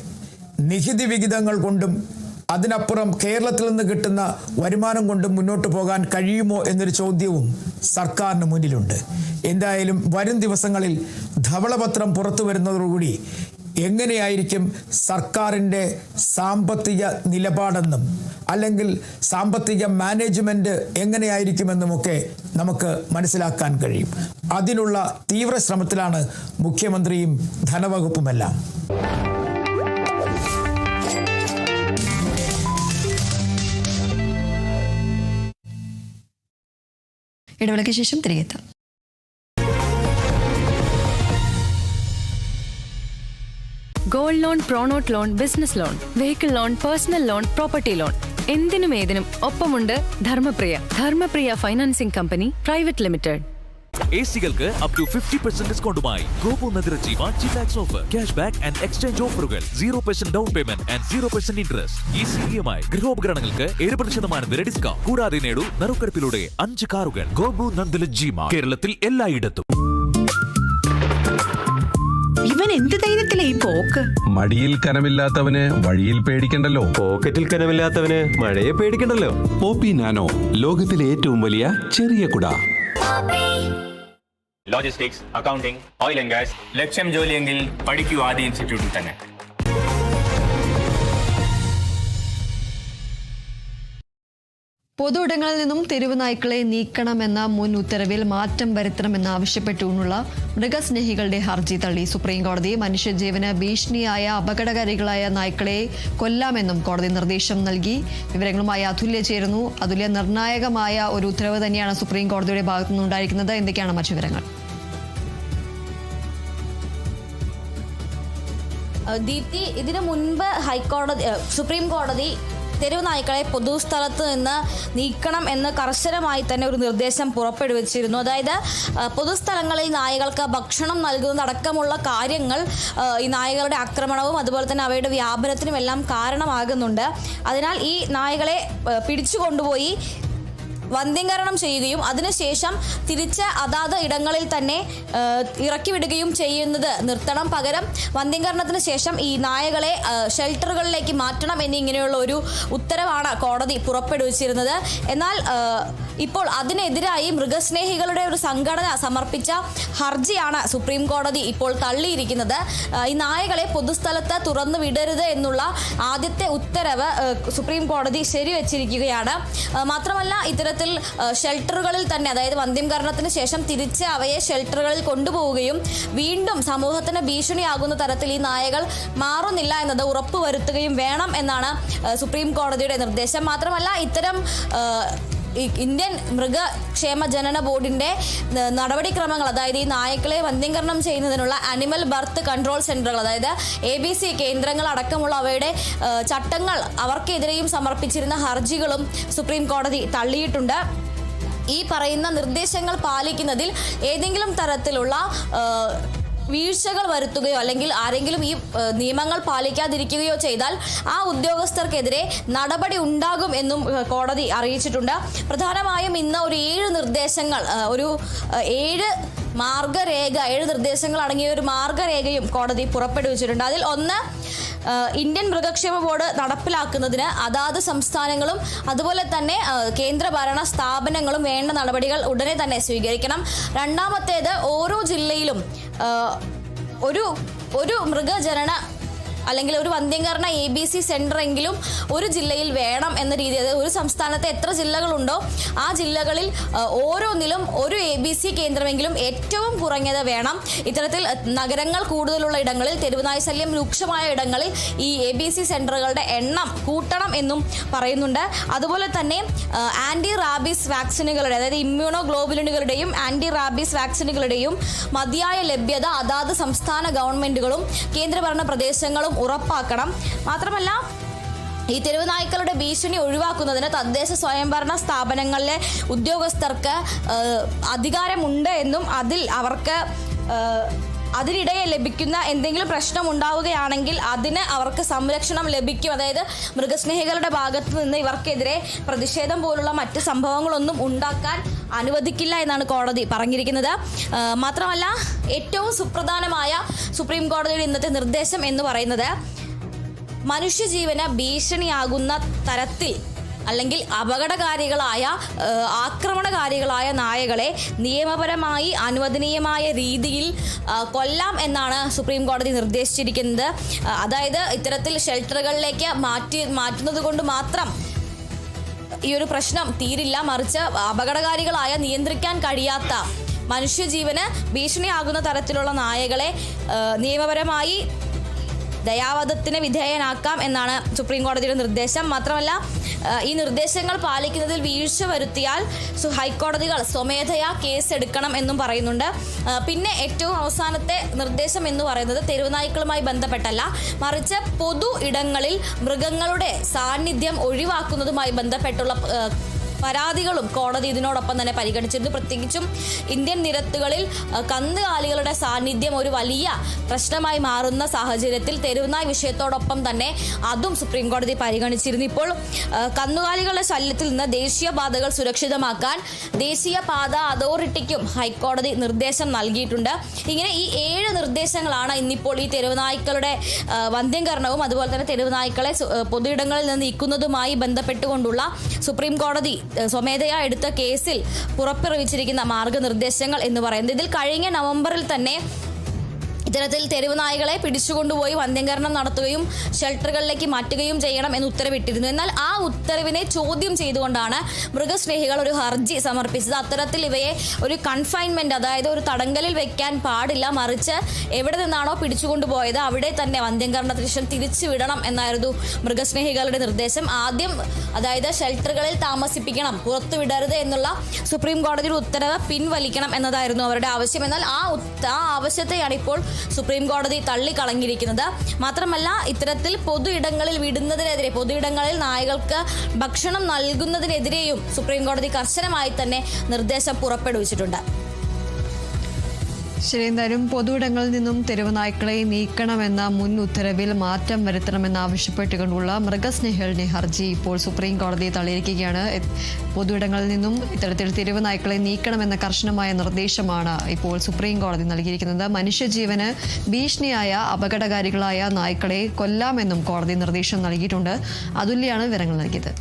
നികുതി വിഹിതങ്ങൾ കൊണ്ടും അതിനപ്പുറം കേരളത്തിൽ നിന്ന് കിട്ടുന്ന വരുമാനം കൊണ്ടും മുന്നോട്ട് പോകാൻ കഴിയുമോ എന്നൊരു ചോദ്യവും സർക്കാരിന് മുന്നിലുണ്ട്. എന്തായാലും വരും ദിവസങ്ങളിൽ ധവളപത്രം പുറത്തു വരുന്നതോടുകൂടി എങ്ങനെയായിരിക്കും സർക്കാരിൻ്റെ സാമ്പത്തിക നിലപാടെന്നും അല്ലെങ്കിൽ സാമ്പത്തിക മാനേജ്മെൻറ്റ് എങ്ങനെയായിരിക്കുമെന്നുമൊക്കെ നമുക്ക് മനസ്സിലാക്കാൻ കഴിയും. അതിനുള്ള തീവ്ര ശ്രമത്തിലാണ് മുഖ്യമന്ത്രിയും ധനവകുപ്പുമെല്ലാം. ഇടവേളയ്ക്ക് ശേഷം തിരികെ എത്താം. Gold loan, pronote loan, business loan, vehicle loan, personal loan, property loan, എന്തിനും ഏതിനും ഒപ്പമുണ്ട് Dharmapriya financing company private limited. എസികൾക്ക് അപ് ടു 50% ഡിസ്കൗണ്ടുമായി ഗോപു നഗരജി 1 lakhs offer, cash back and exchange ഓഫറുകൾ, 0% down payment and 0% interest. Easy EMI, ഗൃഹോപകരണങ്ങൾക്ക് 70% വരെ ഡിസ്കൗണ്ട്. കൂടാതെ നേടൂ നറുക്കെടുപ്പിലൂടെ 5 കാറുകൾ. ഗോപു നന്ദലജി കേരളത്തിൽ എല്ലായിടത്തും. ഇവൻ എന്ത് ധൈര്യത്തിലാ ഈ പോക്ക്? മടിയിൽ കനമില്ലാത്തവന് വഴിയിൽ പേടിക്കണ്ടല്ലോ, പോക്കറ്റിൽ കനമില്ലാത്തവന് മഴയെ പേടിക്കണ്ടല്ലോ. പോപ്പി നാനോ, ലോകത്തിലെ ഏറ്റവും വലിയ ചെറിയ കുട. Logistics, accounting, oil and gas, ലക്ഷ്യം ജോലിയെങ്കിൽ പഠിക്കൂ ആദ്യ ഇൻസ്റ്റിറ്റ്യൂട്ടിൽ തന്നെ. പൊതു ഇടങ്ങളിൽ നിന്നും തെരുവ് നായ്ക്കളെ നീക്കണമെന്ന മുൻ ഉത്തരവിൽ മാറ്റം വരുത്തണമെന്നാവശ്യപ്പെട്ടുകൊണ്ടുള്ള മൃഗസ്നേഹികളുടെ ഹർജി തള്ളി സുപ്രീംകോടതി. മനുഷ്യജീവന് ഭീഷണിയായ അപകടകാരികളായ നായ്ക്കളെ കൊല്ലാമെന്നും കോടതി നിർദ്ദേശം നൽകി. വിവരങ്ങളുമായി അതുല്യ ചേരുന്നു. അതുല്യ, നിർണായകമായ ഒരു ഉത്തരവ് തന്നെയാണ് സുപ്രീം കോടതിയുടെ ഭാഗത്തുനിന്നുണ്ടായിരിക്കുന്നത്. എന്തൊക്കെയാണ് മറ്റു വിവരങ്ങൾ? ദീപ്തി, ഇതിനു മുൻപ് സുപ്രീം കോടതി തെരുവ് നായ്ക്കളെ പൊതുസ്ഥലത്ത് നിന്ന് നീക്കണം എന്ന് കർശനമായി തന്നെ ഒരു നിർദ്ദേശം പുറപ്പെടുവിച്ചിരുന്നു. അതായത് പൊതുസ്ഥലങ്ങളിൽ നായകൾക്ക് ഭക്ഷണം നൽകുന്നതടക്കമുള്ള കാര്യങ്ങൾ ഈ നായകളുടെ ആക്രമണവും അതുപോലെ തന്നെ അവയുടെ വ്യാപനത്തിനും എല്ലാം കാരണമാകുന്നുണ്ട്. അതിനാൽ ഈ നായകളെ പിടിച്ചുകൊണ്ടുപോയി വന്ധ്യംകരണം ചെയ്യുകയും അതിനുശേഷം തിരിച്ച് അതാത് ഇടങ്ങളിൽ തന്നെ ഇറക്കി വിടുകയും ചെയ്യുന്നത് നിർത്തണം. പകരം വന്ധ്യംകരണത്തിന് ശേഷം ഈ നായകളെ ഷെൽട്ടറുകളിലേക്ക് മാറ്റണം എന്നിങ്ങനെയുള്ള ഒരു ഉത്തരവാണ് കോടതി പുറപ്പെടുവിച്ചിരുന്നത്. എന്നാൽ ഇപ്പോൾ അതിനെതിരായി മൃഗസ്നേഹികളുടെ ഒരു സംഘടന സമർപ്പിച്ച ഹർജിയാണ് സുപ്രീം കോടതി ഇപ്പോൾ തള്ളിയിരിക്കുന്നത്. ഈ നായകളെ പൊതുസ്ഥലത്ത് തുറന്നു വിടരുത് എന്നുള്ള ആദ്യത്തെ ഉത്തരവ് സുപ്രീം കോടതി ശരിവെച്ചിരിക്കുകയാണ്. മാത്രമല്ല, ഇത്തരത്തിൽ ഷെൽട്ടറുകളിൽ തന്നെ, അതായത് വന്ധ്യംകരണത്തിന് ശേഷം തിരിച്ച് അവയെ ഷെൽട്ടറുകളിൽ കൊണ്ടുപോവുകയും വീണ്ടും സമൂഹത്തിന് ഭീഷണിയാകുന്ന തരത്തിൽ ഈ നായകൾ മാറുന്നില്ല എന്നത് ഉറപ്പുവരുത്തുകയും വേണം എന്നാണ് സുപ്രീം കോടതിയുടെ നിർദ്ദേശം. മാത്രമല്ല, ഇത്തരം ഇന്ത്യൻ മൃഗക്ഷേമ ജനന ബോർഡിന്റെ നടപടിക്രമങ്ങൾ, അതായത് ഈ നായ്ക്കളെ വന്ധ്യംകരണം ചെയ്യുന്നതിനുള്ള അനിമൽ ബർത്ത് കൺട്രോൾ സെന്ററുകൾ, അതായത് ABC കേന്ദ്രങ്ങൾ അടക്കമുള്ള അവയുടെ ചട്ടങ്ങൾ, അവർക്കെതിരെയും സമർപ്പിച്ചിരുന്ന ഹർജികളും സുപ്രീം കോടതി തള്ളിയിട്ടുണ്ട്. ഈ പറയുന്ന നിർദ്ദേശങ്ങൾ പാലിക്കുന്നതിൽ ഏതെങ്കിലും തരത്തിലുള്ള വീഴ്ചകൾ വരുത്തുകയോ അല്ലെങ്കിൽ ആരെങ്കിലും ഈ നിയമങ്ങൾ പാലിക്കാതിരിക്കുകയോ ചെയ്താൽ ആ ഉദ്യോഗസ്ഥർക്കെതിരെ നടപടി ഉണ്ടാകും എന്നും കോടതി അറിയിച്ചിട്ടുണ്ട്. പ്രധാനമായും ഇന്ന് ഒരു 7 നിർദ്ദേശങ്ങൾ, ഒരു 7 നിർദ്ദേശങ്ങൾ അടങ്ങിയ ഒരു മാർഗരേഖയും കോടതി പുറപ്പെടുവിച്ചിട്ടുണ്ട്. അതിൽ ഒന്ന്, ഇന്ത്യൻ മൃഗക്ഷേമ ബോർഡ് നടപ്പിലാക്കുന്നതിന് അതാത് സംസ്ഥാനങ്ങളും അതുപോലെ തന്നെ കേന്ദ്രഭരണ സ്ഥാപനങ്ങളും വേണ്ട നടപടികൾ ഉടനെ തന്നെ സ്വീകരിക്കണം. രണ്ടാമത്തേത്, ഓരോ ജില്ലയിലും ഒരു മൃഗജനന അല്ലെങ്കിൽ ഒരു വന്ധ്യംകരണ ABC സെന്റർ എങ്കിലും ഒരു ജില്ലയിൽ വേണം എന്ന രീതി. അതായത് ഒരു സംസ്ഥാനത്തെ എത്ര ജില്ലകളുണ്ടോ ആ ജില്ലകളിൽ ഓരോന്നിലും ഒരു ABC കേന്ദ്രമെങ്കിലും ഏറ്റവും കുറഞ്ഞത് വേണം. ഇത്തരത്തിൽ നഗരങ്ങൾ കൂടുതലുള്ള ഇടങ്ങളിൽ, തെരുവുനായ ശല്യം രൂക്ഷമായ ഇടങ്ങളിൽ ഈ ABC സെന്ററുകളുടെ എണ്ണം കൂട്ടണം എന്നും പറയുന്നുണ്ട്. അതുപോലെ തന്നെ ആന്റി റാബീസ് വാക്സിനുകളുടെ, അതായത് ഇമ്മ്യൂണോഗ്ലോബുലിനുകളുടെയും ആന്റി റാബീസ് വാക്സിനുകളുടെയും മതിയായ ലഭ്യത അതാത് സംസ്ഥാന ഗവൺമെന്റുകളും കേന്ദ്രഭരണ പ്രദേശങ്ങളും ഉറപ്പാക്കണം. മാത്രമല്ല, ഈ തെരുവുനായ്ക്കളുടെ ഭീഷണി ഒഴിവാക്കുന്നതിന് തദ്ദേശ സ്വയംഭരണ സ്ഥാപനങ്ങളിലെ ഉദ്യോഗസ്ഥർക്ക് അധികാരമുണ്ട് എന്നും അവർക്ക് അതിനിടയിൽ ലഭിക്കുന്ന എന്തെങ്കിലും പ്രശ്നം ഉണ്ടാവുകയാണെങ്കിൽ അതിന് അവർക്ക് സംരക്ഷണം ലഭിക്കും. അതായത് മൃഗസ്നേഹികളുടെ ഭാഗത്ത് നിന്ന് ഇവർക്കെതിരെ പ്രതിഷേധം പോലുള്ള മറ്റ് സംഭവങ്ങളൊന്നും ഉണ്ടാക്കാൻ അനുവദിക്കില്ല എന്നാണ് കോടതി പറഞ്ഞിരിക്കുന്നത്. മാത്രമല്ല, ഏറ്റവും സുപ്രധാനമായ സുപ്രീം കോടതിയുടെ ഇന്നത്തെ നിർദ്ദേശം എന്ന് പറയുന്നത്, മനുഷ്യജീവന് ഭീഷണിയാകുന്ന തരത്തിൽ അല്ലെങ്കിൽ അപകടകാരികളായ ആക്രമണകാരികളായ നായകളെ നിയമപരമായി അനുവദനീയമായ രീതിയിൽ കൊല്ലാം എന്നാണ് സുപ്രീം കോടതി നിർദ്ദേശിച്ചിരിക്കുന്നത്. അതായത് ഇത്തരത്തിൽ ഷെൽട്ടറുകളിലേക്ക് മാറ്റുന്നത് കൊണ്ട് മാത്രം ഈ ഒരു പ്രശ്നം തീരില്ല. മറിച്ച് അപകടകാരികളായ, നിയന്ത്രിക്കാൻ കഴിയാത്ത, മനുഷ്യജീവന് ഭീഷണിയാകുന്ന തരത്തിലുള്ള നായകളെ നിയമപരമായി ദയാവധത്തിന് വിധേയനാക്കാം എന്നാണ് സുപ്രീം കോടതിയുടെ നിർദ്ദേശം. മാത്രമല്ല, ഈ നിർദ്ദേശങ്ങൾ പാലിക്കുന്നതിൽ വീഴ്ച വരുത്തിയാൽ ഹൈക്കോടതികൾ സ്വമേധയാ കേസെടുക്കണം എന്നും പറയുന്നുണ്ട്. പിന്നെ ഏറ്റവും അവസാനത്തെ നിർദ്ദേശം എന്ന് പറയുന്നത് തെരുവുനായ്ക്കളുമായി ബന്ധപ്പെട്ടല്ല, മറിച്ച് പൊതു ഇടങ്ങളിൽ മൃഗങ്ങളുടെ സാന്നിധ്യം ഒഴിവാക്കുന്നതുമായി ബന്ധപ്പെട്ടുള്ള പരാതികളും കോടതി ഇതിനോടൊപ്പം തന്നെ പരിഗണിച്ചിരുന്നു. പ്രത്യേകിച്ചും ഇന്ത്യൻ നിരത്തുകളിൽ കന്നുകാലികളുടെ സാന്നിധ്യം ഒരു വലിയ പ്രശ്നമായി മാറുന്ന സാഹചര്യത്തിൽ തെരുവുനായ് വിഷയത്തോടൊപ്പം തന്നെ അതും സുപ്രീം കോടതി പരിഗണിച്ചിരുന്നു. ഇപ്പോൾ കന്നുകാലികളുടെ ശല്യത്തിൽ നിന്ന് ദേശീയപാതകൾ സുരക്ഷിതമാക്കാൻ ദേശീയപാത അതോറിറ്റിക്കും ഹൈക്കോടതി നിർദ്ദേശം നൽകിയിട്ടുണ്ട്. ഇങ്ങനെ ഈ 7 നിർദ്ദേശങ്ങളാണ് ഇന്നിപ്പോൾ ഈ തെരുവുനായ്ക്കളുടെ വന്ധ്യംകരണവും അതുപോലെ തന്നെ തെരുവുനായ്ക്കളെ പൊതുയിടങ്ങളിൽ നിന്ന് നീക്കുന്നതുമായി ബന്ധപ്പെട്ടുകൊണ്ടുള്ള സുപ്രീം കോടതി സ്വമേധയാ എടുത്ത കേസിൽ പുറപ്പെടുവിച്ചിരിക്കുന്ന മാർഗനിർദ്ദേശങ്ങൾ എന്ന് പറയുന്നത്. ഇതിൽ കഴിഞ്ഞ നവംബറിൽ തന്നെ ഇത്തരത്തിൽ തെരുവുനായകളെ പിടിച്ചുകൊണ്ടുപോയി വന്ധ്യംകരണം നടത്തുകയും ഷെൽട്ടറുകളിലേക്ക് മാറ്റുകയും ചെയ്യണം എന്ന് ഉത്തരവിട്ടിരുന്നു. എന്നാൽ ആ ഉത്തരവിനെ ചോദ്യം ചെയ്തുകൊണ്ടാണ് മൃഗസ്നേഹികൾ ഒരു ഹർജി സമർപ്പിച്ചത്. അത്തരത്തിൽ ഇവയെ ഒരു കൺഫൈൻമെന്റ്, അതായത് ഒരു തടങ്കലിൽ വെക്കാൻ പാടില്ല, മറിച്ച് എവിടെ നിന്നാണോ പിടിച്ചുകൊണ്ടുപോയത് അവിടെ തന്നെ വന്ധ്യംകരണത്തിന് ശേഷം തിരിച്ചു വിടണം എന്നായിരുന്നു മൃഗസ്നേഹികളുടെ നിർദ്ദേശം. ആദ്യം അതായത് ഷെൽട്ടറുകളിൽ താമസിപ്പിക്കണം, പുറത്തു വിടരുത് എന്നുള്ള സുപ്രീം കോടതിയുടെ ഉത്തരവ് പിൻവലിക്കണം എന്നതായിരുന്നു അവരുടെ ആവശ്യം. എന്നാൽ ആ ആവശ്യത്തെയാണ് ഇപ്പോൾ സുപ്രീം കോടതി തള്ളിക്കളഞ്ഞിരിക്കുന്നത്. മാത്രമല്ല, ഇത്തരത്തിൽ പൊതു ഇടങ്ങളിൽ വിടുന്നതിനെതിരെ, പൊതു ഇടങ്ങളിൽ നായകൾക്ക് ഭക്ഷണം നൽകുന്നതിനെതിരെയും സുപ്രീം കോടതി കർശനമായി തന്നെ നിർദ്ദേശം പുറപ്പെടുവിച്ചിട്ടുണ്ട്. ശരി, എന്തായാലും പൊതുയിടങ്ങളിൽ നിന്നും തെരുവുനായ്ക്കളെ നീക്കണമെന്ന മുൻ ഉത്തരവിൽ മാറ്റം വരുത്തണമെന്നാവശ്യപ്പെട്ടുകൊണ്ടുള്ള മൃഗസ്നേഹികളുടെ ഹർജി ഇപ്പോൾ സുപ്രീം കോടതി തള്ളിയിരിക്കുകയാണ്. പൊതുയിടങ്ങളിൽ നിന്നും ഇത്തരത്തിൽ തെരുവുനായ്ക്കളെ നീക്കണമെന്ന കർശനമായ നിർദ്ദേശമാണ് ഇപ്പോൾ സുപ്രീം കോടതി നൽകിയിരിക്കുന്നത്. മനുഷ്യജീവന് ഭീഷണിയായ അപകടകാരികളായ നായ്ക്കളെ കൊല്ലാമെന്നും കോടതി നിർദ്ദേശം നൽകിയിട്ടുണ്ട്. അതുല്യാണ് വിവരങ്ങൾ നൽകിയത്.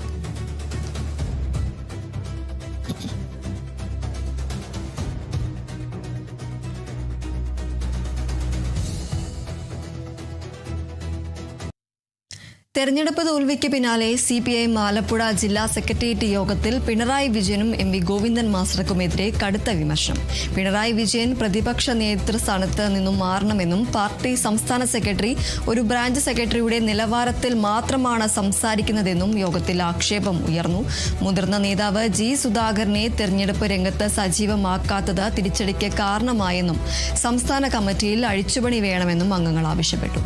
തെരഞ്ഞെടുപ്പ് തോൽവിക്ക് പിന്നാലെ CPIM ആലപ്പുഴ ജില്ലാ സെക്രട്ടേറിയറ്റ് യോഗത്തിൽ പിണറായി വിജയനും MV ഗോവിന്ദൻ മാസ്റ്റർക്കുമെതിരെ കടുത്ത വിമർശനം. പിണറായി വിജയൻ പ്രതിപക്ഷ നേതൃസ്ഥാനത്ത് നിന്നും മാറണമെന്നും പാർട്ടി സംസ്ഥാന സെക്രട്ടറി ഒരു ബ്രാഞ്ച് സെക്രട്ടറിയുടെ നിലവാരത്തിൽ മാത്രമാണ് സംസാരിക്കുന്നതെന്നും യോഗത്തിൽ ആക്ഷേപം ഉയർന്നു. മുതിർന്ന നേതാവ് G സുധാകരനെ തെരഞ്ഞെടുപ്പ് രംഗത്ത് സജീവമാക്കാത്തത് തിരിച്ചടിക്ക് കാരണമായെന്നും സംസ്ഥാന കമ്മിറ്റിയിൽ അഴിച്ചുപണി വേണമെന്നും അംഗങ്ങൾ ആവശ്യപ്പെട്ടു.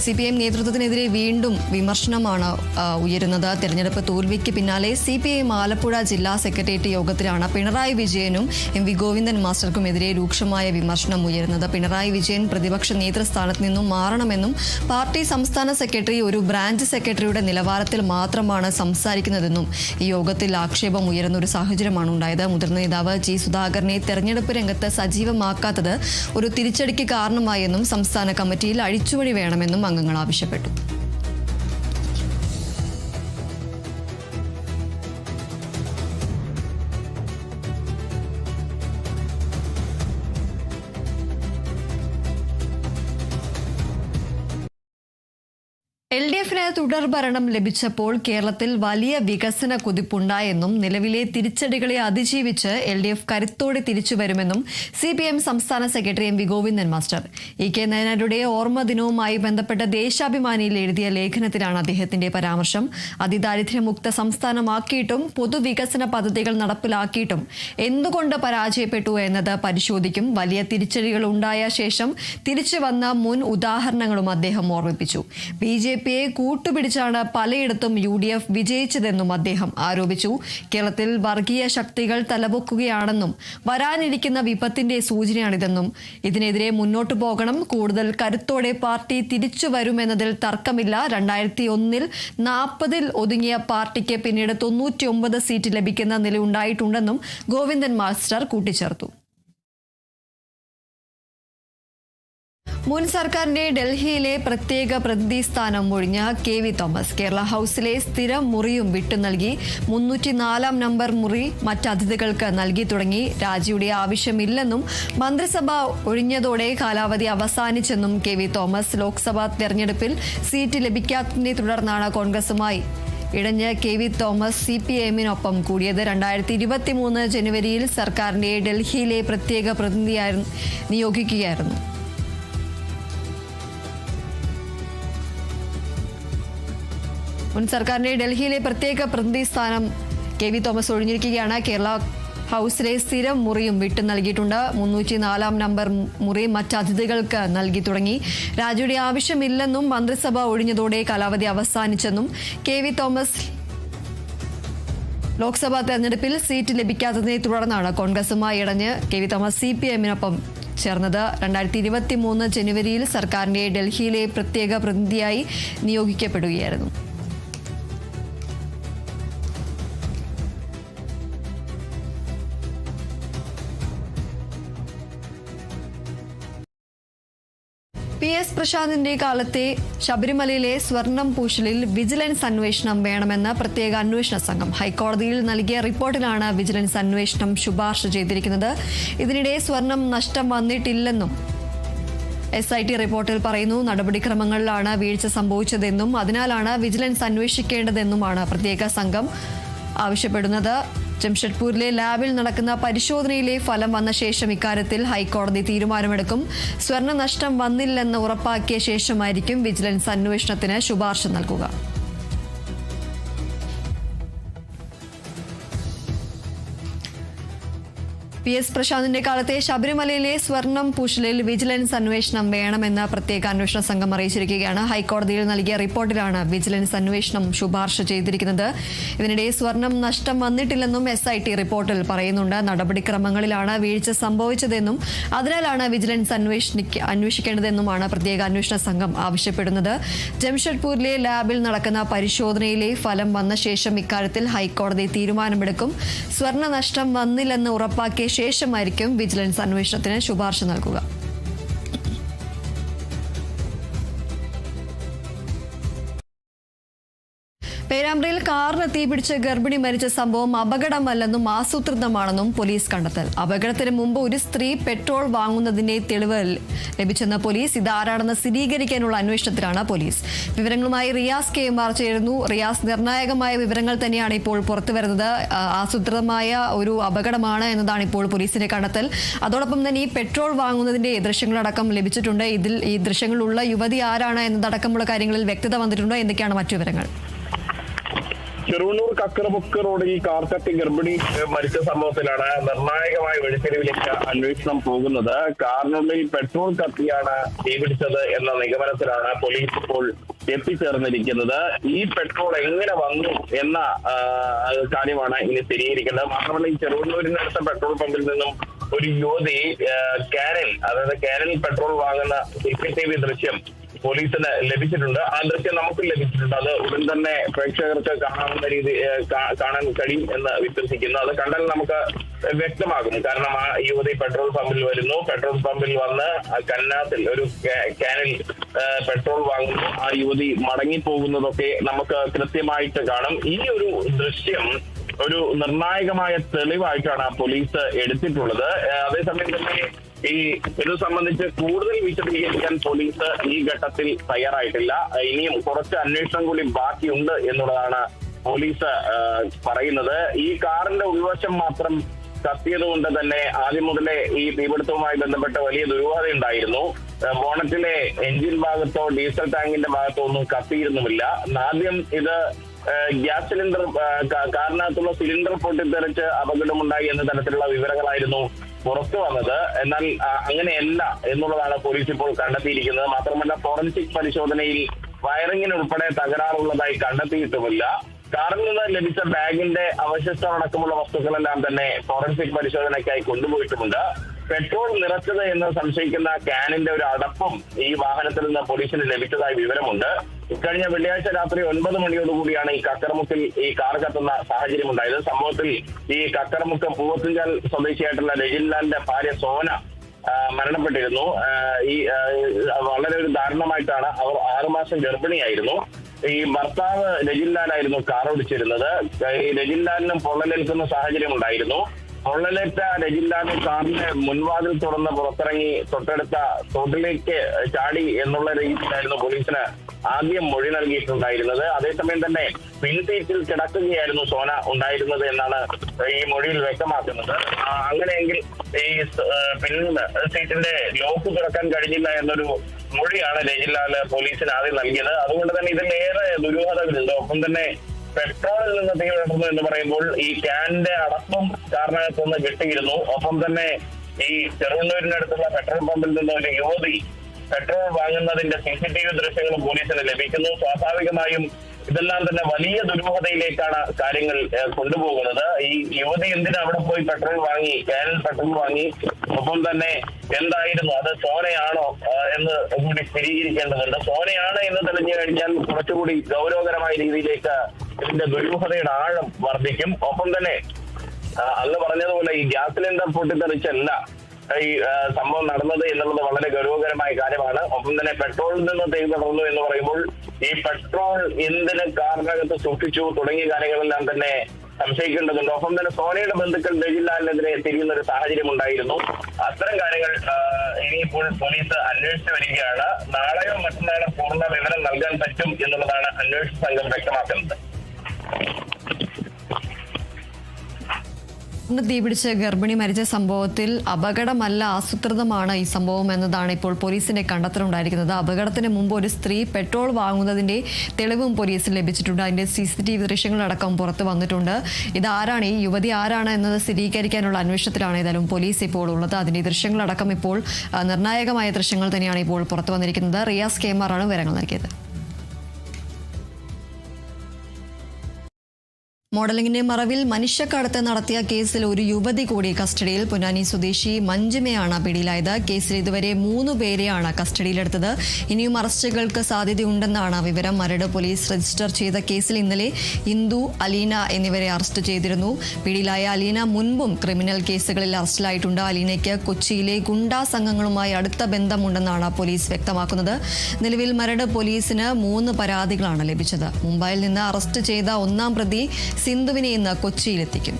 CPM നേതൃത്വത്തിനെതിരെ വീണ്ടും വിമർശനമാണ് ഉയരുന്നത്. തെരഞ്ഞെടുപ്പ് തോൽവിക്ക് പിന്നാലെ CPM ആലപ്പുഴ ജില്ലാ സെക്രട്ടേറിയറ്റ് യോഗത്തിലാണ് പിണറായി വിജയനും MV ഗോവിന്ദൻ മാസ്റ്റർക്കുമെതിരെ രൂക്ഷമായ വിമർശനം ഉയരുന്നത്. പിണറായി വിജയൻ പ്രതിപക്ഷ നേതൃസ്ഥാനത്ത് നിന്നും മാറണമെന്നും പാർട്ടി സംസ്ഥാന സെക്രട്ടറി ഒരു ബ്രാഞ്ച് സെക്രട്ടറിയുടെ നിലവാരത്തിൽ മാത്രമാണ് സംസാരിക്കുന്നതെന്നും ഈ യോഗത്തിൽ ആക്ഷേപം ഉയരുന്ന ഒരു സാഹചര്യമാണ് ഉണ്ടായത്. മുതിർന്ന നേതാവ് G സുധാകരനെ തെരഞ്ഞെടുപ്പ് രംഗത്ത് സജീവമാക്കാത്തത് ഒരു തിരിച്ചടിക്ക് കാരണമായെന്നും സംസ്ഥാന കമ്മിറ്റിയിൽ അഴിച്ചുപണി വേണമെന്നും അംഗങ്ങൾ ആവശ്യപ്പെട്ടു. LDFന് തുടർഭരണം ലഭിച്ചപ്പോൾ കേരളത്തിൽ വലിയ വികസന കുതിപ്പുണ്ടായെന്നും നിലവിലെ തിരിച്ചടികളെ അതിജീവിച്ച് LDF കരുത്തോടെ തിരിച്ചു വരുമെന്നും CPM സംസ്ഥാന secretary MV Govindan master. EK നായനാരുടെ ഓർമ്മ ദിനവുമായി ബന്ധപ്പെട്ട ദേശാഭിമാനിയിൽ എഴുതിയ ലേഖനത്തിലാണ് അദ്ദേഹത്തിന്റെ പരാമർശം. അതിദാരിദ്ര്യമുക്ത സംസ്ഥാനമാക്കിയിട്ടും പൊതുവികസന പദ്ധതികൾ നടപ്പിലാക്കിയിട്ടും എന്തുകൊണ്ട് പരാജയപ്പെട്ടു എന്നത് പരിശോധിക്കും. വലിയ തിരിച്ചടികൾ ഉണ്ടായ ശേഷം തിരിച്ചു വന്ന മുൻ ഉദാഹരണങ്ങളും അദ്ദേഹം ഓർമ്മിപ്പിച്ചു. BJP കൂട്ടുപിടിച്ചാണ് പലയിടത്തും UDF വിജയിച്ചതെന്നും അദ്ദേഹം ആരോപിച്ചു. കേരളത്തിൽ വർഗീയ ശക്തികൾ തലപൊക്കുകയാണെന്നും വരാനിരിക്കുന്ന വിപത്തിന്റെ സൂചനയാണിതെന്നും ഇതിനെതിരെ മുന്നോട്ടു പോകണം. കൂടുതൽ കരുത്തോടെ പാർട്ടി തിരിച്ചു വരുമെന്നതിൽ തർക്കമില്ല. 2001 40 ഒതുങ്ങിയ പാർട്ടിക്ക് പിന്നീട് 99 സീറ്റ് ലഭിക്കുന്ന നിലയുണ്ടായിട്ടുണ്ടെന്നും ഗോവിന്ദൻ മാസ്റ്റർ കൂട്ടിച്ചേർത്തു. മുൻ സർക്കാരിന്റെ ഡൽഹിയിലെ പ്രത്യേക പ്രതിനിധി സ്ഥാനം ഒഴിഞ്ഞ KV തോമസ് കേരള ഹൌസിലെ സ്ഥിരം മുറിയും വിട്ടു നൽകി. 304 നമ്പർ മുറി മറ്റതിഥികൾക്ക് നൽകി തുടങ്ങി. രാജിയുടെ ആവശ്യമില്ലെന്നും മന്ത്രിസഭ ഒഴിഞ്ഞതോടെ കാലാവധി അവസാനിച്ചെന്നും KV തോമസ്. ലോക്സഭാ തെരഞ്ഞെടുപ്പിൽ സീറ്റ് ലഭിക്കാത്തതിനെ തുടർന്നാണ് കോൺഗ്രസുമായി ഇടഞ്ഞ് KV തോമസ് CPMനൊപ്പം കൂടിയത്. 2023 ജനുവരിയിൽ സർക്കാരിന്റെ ഡൽഹിയിലെ പ്രത്യേക പ്രതിനിധിയായി നിയോഗിക്കുകയായിരുന്നു. മുൻ സർക്കാരിന്റെ ഡൽഹിയിലെ പ്രത്യേക പ്രതിനിധി സ്ഥാനം KV തോമസ് ഒഴിഞ്ഞിരിക്കുകയാണ്. കേരള ഹൌസിലെ സ്ഥിരം മുറിയും വിട്ടു നൽകിയിട്ടുണ്ട്. 304 നമ്പർ മുറി മറ്റതിഥികൾക്ക് നൽകി തുടങ്ങി. രാജിയുടെ ആവശ്യമില്ലെന്നും മന്ത്രിസഭ ഒഴിഞ്ഞതോടെ കാലാവധി അവസാനിച്ചെന്നും KV തോമസ്. ലോക്സഭാ തെരഞ്ഞെടുപ്പിൽ സീറ്റ് ലഭിക്കാത്തതിനെ തുടർന്നാണ് കോൺഗ്രസുമായി ഇടഞ്ഞ് KV തോമസ് CPMനൊപ്പം ചേർന്നത്. 2023 ജനുവരിയിൽ സർക്കാരിന്റെ ഡൽഹിയിലെ പ്രത്യേക പ്രതിനിധിയായി നിയോഗിക്കപ്പെടുകയായിരുന്നു. PS പ്രശാന്തിന്റെ കാലത്തെ ശബരിമലയിലെ സ്വർണം പൂശലിൽ വിജിലൻസ് അന്വേഷണം വേണമെന്ന് പ്രത്യേക അന്വേഷണ സംഘം ഹൈക്കോടതിയിൽ നൽകിയ റിപ്പോർട്ടിലാണ് വിജിലൻസ് അന്വേഷണം ശുപാർശ ചെയ്തിരിക്കുന്നത്. ഇതിനിടെ സ്വർണം നഷ്ടം വന്നിട്ടില്ലെന്നും SIT റിപ്പോർട്ടിൽ പറയുന്നു. നടപടിക്രമങ്ങളിലാണ് വീഴ്ച സംഭവിച്ചതെന്നും അതിനാലാണ് വിജിലൻസ് അന്വേഷിക്കേണ്ടതെന്നുമാണ് പ്രത്യേക സംഘം ആവശ്യപ്പെടുന്നത്. ജംഷഡ്പൂരിലെ ലാബിൽ നടക്കുന്ന പരിശോധനയിലെ ഫലം വന്ന ശേഷം ഇക്കാര്യത്തിൽ ഹൈക്കോടതി തീരുമാനമെടുക്കും. സ്വർണ്ണ നഷ്ടം വന്നില്ലെന്ന് ഉറപ്പാക്കിയ ശേഷമായിരിക്കും വിജിലൻസ് അന്വേഷണത്തിന് ശുപാർശ നൽകുക. PS പ്രശാന്തിന്റെ കാലത്തെ ശബരിമലയിലെ സ്വർണം പൂശലിൽ വിജിലൻസ് അന്വേഷണം വേണമെന്ന് പ്രത്യേക അന്വേഷണ സംഘം അറിയിച്ചിരിക്കുകയാണ്. ഹൈക്കോടതിയിൽ നൽകിയ റിപ്പോർട്ടിലാണ് വിജിലൻസ് അന്വേഷണം ശുപാർശ ചെയ്തിരിക്കുന്നത്. ഇതിനിടെ സ്വർണം നഷ്ടം വന്നിട്ടില്ലെന്നും SIT റിപ്പോർട്ടിൽ പറയുന്നുണ്ട്. നടപടിക്രമങ്ങളിലാണ് വീഴ്ച സംഭവിച്ചതെന്നും അതിനാലാണ് വിജിലൻസ് അന്വേഷിക്കേണ്ടതെന്നുമാണ് പ്രത്യേക അന്വേഷണ സംഘം ആവശ്യപ്പെടുന്നത്. ജംഷഡ്പൂരിലെ ലാബിൽ നടക്കുന്ന പരിശോധനയിലെ ഫലം വന്ന ശേഷം ഇക്കാര്യത്തിൽ ഹൈക്കോടതി തീരുമാനമെടുക്കും. സ്വർണ്ണ നഷ്ടം വന്നില്ലെന്ന് ഉറപ്പാക്കിയ ശേഷമായിരിക്കും വിജിലൻസ് അന്വേഷണത്തിന് ശുപാർശ നൽകുക. പേരാമ്പ്രയിൽ കാറിന് തീപിടിച്ച് ഗർഭിണി മരിച്ച സംഭവം അപകടമല്ലെന്നും ആസൂത്രിതമാണെന്നും പോലീസ് കണ്ടെത്തൽ. അപകടത്തിന് മുമ്പ് ഒരു സ്ത്രീ പെട്രോൾ വാങ്ങുന്നതിന്റെ തെളിവ് ലഭിച്ചെന്ന പോലീസ്. ഇതാരാണെന്ന് സ്ഥിരീകരിക്കാനുള്ള അന്വേഷണത്തിലാണ് പോലീസ്. വിവരങ്ങളുമായി റിയാസ് KMR ചേരുന്നു. റിയാസ്, നിർണായകമായ വിവരങ്ങൾ തന്നെയാണ് ഇപ്പോൾ പുറത്തുവരുന്നത്. ആസൂത്രിതമായ ഒരു അപകടമാണ് എന്നതാണ് ഇപ്പോൾ പോലീസിന്റെ കണ്ടെത്തൽ. അതോടൊപ്പം തന്നെ ഈ പെട്രോൾ വാങ്ങുന്നതിന്റെ ദൃശ്യങ്ങളടക്കം ലഭിച്ചിട്ടുണ്ട്. ഇതിൽ ഈ ദൃശ്യങ്ങളിലുള്ള യുവതി ആരാണ് എന്നതടക്കമുള്ള കാര്യങ്ങളിൽ വ്യക്തത വന്നിട്ടുണ്ടോ? എന്തൊക്കെയാണ് മറ്റു വിവരങ്ങൾ? ചെറുവണ്ണൂർ കക്കറമുക്ക് റോഡിൽ കാർ തട്ടി ഗർഭിണി മരിച്ച സംഭവത്തിലാണ് നിർണായകമായ വെളിച്ചെരിവിലേക്ക് അന്വേഷണം പോകുന്നത്. കാറിനുള്ളിൽ പെട്രോൾ കത്തിയാണ് തീപിടിച്ചത് എന്ന നിഗമനത്തിലാണ് പോലീസ് ഇപ്പോൾ എത്തിച്ചേർന്നിരിക്കുന്നത്. ഈ പെട്രോൾ എങ്ങനെ വന്നു എന്ന കാര്യമാണ് ഇനി സ്ഥിരീകരിക്കുന്നത്. മാത്രമല്ല, ഈ ചെറുവണ്ണൂരിനടുത്ത പെട്രോൾ പമ്പിൽ നിന്നും ഒരു യുവതി കാനൽ പെട്രോൾ വാങ്ങുന്ന CCTV ദൃശ്യം പോലീസിന് ലഭിച്ചിട്ടുണ്ട്. ആ ദൃശ്യം നമുക്ക് ലഭിച്ചിട്ടുണ്ട്. അത് ഉടൻ തന്നെ പ്രേക്ഷകർക്ക് കാണാൻ കഴിയും എന്ന് വിശ്വസിക്കുന്നു. അത് കണ്ടാൽ നമുക്ക് വ്യക്തമാകും. കാരണം ആ യുവതി പെട്രോൾ പമ്പിൽ വരുന്നു, പെട്രോൾ പമ്പിൽ വന്ന് കന്നാസിൽ ഒരു കാനിൽ പെട്രോൾ വാങ്ങുന്നു, ആ യുവതി മടങ്ങിപ്പോകുന്നതൊക്കെ നമുക്ക് കൃത്യമായിട്ട് കാണും. ഈ ഒരു ദൃശ്യം ഒരു നിർണായകമായ തെളിവായിട്ടാണ് പോലീസ് എടുത്തിട്ടുള്ളത്. അതേസമയം തന്നെ ഇത് സംബന്ധിച്ച് കൂടുതൽ വിശദീകരിക്കാൻ പോലീസ് ഈ ഘട്ടത്തിൽ തയ്യാറായിട്ടില്ല. ഇനിയും കുറച്ച് അന്വേഷണം കൂടി ബാക്കിയുണ്ട് എന്നുള്ളതാണ് പോലീസ് പറയുന്നത്. ഈ കാറിന്റെ ഉൾവശം മാത്രം കത്തിയത് കൊണ്ട് തന്നെ ആദ്യം മുതലേ ഈ തീപിടുത്തവുമായി ബന്ധപ്പെട്ട വലിയ ദുരൂഹത ഉണ്ടായിരുന്നു. ബോണറ്റിലെ എഞ്ചിൻ ഭാഗത്തോ ഡീസൽ ടാങ്കിന്റെ ഭാഗത്തോ ഒന്നും കത്തിയിരുന്നുമില്ല. ആദ്യം ഇത് ഗ്യാസ് സിലിണ്ടർ കാറിനകത്തുള്ള സിലിണ്ടർ പൊട്ടിത്തെറിച്ച് അപകടമുണ്ടായി എന്ന തരത്തിലുള്ള വിവരങ്ങളായിരുന്നു പുറത്തു വന്നത്. എന്നാൽ അങ്ങനെയല്ല എന്നുള്ളതാണ് പോലീസ് ഇപ്പോൾ കണ്ടെത്തിയിരിക്കുന്നത്. മാത്രമല്ല, ഫോറൻസിക് പരിശോധനയിൽ വയറിങ്ങിന് ഉൾപ്പെടെ തകരാറുള്ളതായി കണ്ടെത്തിയിട്ടുമില്ല. കാറിൽ നിന്ന് ലഭിച്ച ബാഗിന്റെ അവശിഷ്ടം അടക്കമുള്ള വസ്തുക്കളെല്ലാം തന്നെ ഫോറൻസിക് പരിശോധനയ്ക്കായി കൊണ്ടുപോയിട്ടുമുണ്ട്. പെട്രോൾ നിറച്ചത് എന്ന് സംശയിക്കുന്ന ക്യാനിന്റെ ഒരു അടപ്പും ഈ വാഹനത്തിൽ നിന്ന് പോലീസിന് ലഭിച്ചതായി വിവരമുണ്ട്. കഴിഞ്ഞ വെള്ളിയാഴ്ച രാത്രി 9 മണിയോടുകൂടിയാണ് ഈ കക്കറമുക്കിൽ ഈ കാർ കത്തുന്ന സാഹചര്യം ഉണ്ടായത്. സംഭവത്തിൽ ഈ കക്കറമുക്ക് പൂവത്തുംചാൽ സ്വദേശിയായിട്ടുള്ള രജിൻലാലിന്റെ ഭാര്യ സോന മരണപ്പെട്ടിരുന്നു. ഈ വളരെ ഒരു ദാരുണമായിട്ടാണ് അവർ 6 മാസം ഗർഭിണിയായിരുന്നു. ഈ ഭർത്താവ് രജിൻലാലായിരുന്നു കാർ ഓടിച്ചിരുന്നത്. ഈ രജിൻലാലിനും പൊള്ളലേൽക്കുന്ന സാഹചര്യം ഉണ്ടായിരുന്നു. പൊള്ളലേറ്റ രജിൻലാൽ കാറിന്റെ മുൻവാതിൽ തുറന്ന് പുറത്തിറങ്ങി തൊട്ടടുത്ത തോട്ടിലേക്ക് ചാടി എന്നുള്ള രീതിയിലായിരുന്നു പോലീസിന് ആദ്യം മൊഴി നൽകിയിട്ടുണ്ടായിരുന്നത്. അതേസമയം തന്നെ പിൻസീറ്റിൽ കിടക്കുകയായിരുന്നു സോന ഉണ്ടായിരുന്നത് എന്നാണ് ഈ മൊഴിയിൽ വ്യക്തമാക്കുന്നത്. അങ്ങനെയെങ്കിൽ ഈ പിൻ സീറ്റിന്റെ ലോക്ക് തുറക്കാൻ കഴിഞ്ഞില്ല എന്നൊരു മൊഴിയാണ് രജിൻലാൽ പോലീസിന് ആദ്യം നൽകിയത്. അതുകൊണ്ട് തന്നെ ഇതിലേറെ ദുരൂഹതകളുണ്ട്. ഒപ്പം തന്നെ പെട്രോളിൽ നിന്ന് തീ വിടർന്നു എന്ന് പറയുമ്പോൾ ഈ ക്യാനിന്റെ അടപ്പും കാറിനകത്തുനിന്ന് കിട്ടിയിരുന്നു. ഒപ്പം തന്നെ ഈ ചെറുവണ്ണൂരിനടുത്തുള്ള പെട്രോൾ പമ്പിൽ നിന്ന് ഒരു യുവതി പെട്രോൾ വാങ്ങുന്നതിന്റെ CCTV ദൃശ്യങ്ങളും പോലീസിന് ലഭിക്കുന്നു. സ്വാഭാവികമായും ഇതെല്ലാം തന്നെ വലിയ ദുരൂഹതയിലേക്കാണ് കാര്യങ്ങൾ കൊണ്ടുപോകുന്നത്. ഈ യുവതി എന്തിനാ അവിടെ പോയി പെട്രോൾ വാങ്ങി, ക്യാനിൽ പെട്രോൾ വാങ്ങി? ഒപ്പം തന്നെ എന്തായിരുന്നു അത്, സോനയാണോ എന്ന് കൂടി സ്ഥിരീകരിക്കേണ്ടതുണ്ട്. സോനയാണ് എന്ന് തെളിഞ്ഞു കഴിഞ്ഞാൽ കുറച്ചുകൂടി ഗൗരവകരമായ രീതിയിലേക്ക് ഇതിന്റെ ദുരൂഹതയുടെ ആഴം വർദ്ധിക്കും. ഒപ്പം തന്നെ അന്ന് പറഞ്ഞതുപോലെ ഈ ഗ്യാസ് സിലിണ്ടർ പൊട്ടിത്തെറിച്ചല്ല ഈ സംഭവം നടന്നത് എന്നുള്ളത് വളരെ ഗൗരവകരമായ കാര്യമാണ്. ഒപ്പം തന്നെ പെട്രോളിൽ നിന്ന് തീ പടർന്നു എന്ന് പറയുമ്പോൾ ഈ പെട്രോൾ എന്തിന് കാറിനകത്ത് സൂക്ഷിച്ചു തുടങ്ങിയ കാര്യങ്ങളെല്ലാം തന്നെ സംശയിക്കേണ്ടതുണ്ട്. ഒപ്പം തന്നെ സോനയുടെ ബന്ധുക്കൾ രജിൻലാലിനെതിരെ തിരിയുന്ന ഒരു സാഹചര്യം ഉണ്ടായിരുന്നു. അത്തരം കാര്യങ്ങൾ ഇനിയിപ്പോൾ പോലീസ് അന്വേഷിച്ചു വരികയാണ്. നാളെയോ മറ്റന്നാളോ പൂർണ്ണ വിവരം നൽകാൻ പറ്റും എന്നുള്ളതാണ് അന്വേഷണ സംഘം വ്യക്തമാക്കുന്നത്. തീപിടിച്ച് ഗർഭിണി മരിച്ച സംഭവത്തിൽ അപകടമല്ല, ആസൂത്രിതമാണ് ഈ സംഭവം എന്നതാണ് ഇപ്പോൾ പോലീസിന്റെ കണ്ടെത്തലുണ്ടായിരിക്കുന്നത്. അപകടത്തിന് മുമ്പ് ഒരു സ്ത്രീ പെട്രോൾ വാങ്ങുന്നതിന്റെ തെളിവും പോലീസിന് ലഭിച്ചിട്ടുണ്ട്. അതിന്റെ CCTV ദൃശ്യങ്ങളടക്കം പുറത്തു വന്നിട്ടുണ്ട്. ഇതാരാണ്, ഈ യുവതി ആരാണ് എന്നത് സ്ഥിരീകരിക്കാനുള്ള അന്വേഷണത്തിലാണ് ഏതായാലും പോലീസ് ഇപ്പോൾ ഉള്ളത്. അതിന്റെ ദൃശ്യങ്ങളടക്കം ഇപ്പോൾ നിർണായകമായ ദൃശ്യങ്ങൾ തന്നെയാണ് ഇപ്പോൾ പുറത്തു വന്നിരിക്കുന്നത്. റിയാസ് കേമാറാണ് വിവരങ്ങൾ നൽകിയത്. മോഡലിംഗിന്റെ മറവിൽ മനുഷ്യക്കടത്ത് നടത്തിയ കേസിൽ ഒരു യുവതി കൂടി കസ്റ്റഡിയിൽ. പൊന്നാനി സ്വദേശി മഞ്ജിമയാണ് പിടിയിലായത്. കേസിൽ ഇതുവരെ 3 പേരെയാണ് കസ്റ്റഡിയിലെടുത്തത്. ഇനിയും അറസ്റ്റുകൾക്ക് സാധ്യതയുണ്ടെന്നാണ് വിവരം. മരട് പോലീസ് രജിസ്റ്റർ ചെയ്ത കേസിൽ ഇന്നലെ ഇന്ദു, അലീന എന്നിവരെ അറസ്റ്റ് ചെയ്തിരുന്നു. പിടിയിലായ അലീന മുൻപും ക്രിമിനൽ കേസുകളിൽ അറസ്റ്റിലായിട്ടുണ്ട്. അലീനയ്ക്ക് കൊച്ചിയിലെ ഗുണ്ടാ സംഘങ്ങളുമായി അടുത്ത ബന്ധമുണ്ടെന്നാണ് പോലീസ് വ്യക്തമാക്കുന്നത്. നിലവിൽ മരട് പോലീസിന് 3 പരാതികളാണ് ലഭിച്ചത്. മുംബൈയിൽ നിന്ന് അറസ്റ്റ് ചെയ്ത 1-ാം പ്രതി സിന്ധുവിനെ ഇന്ന് കൊച്ചിയിലെത്തിക്കും.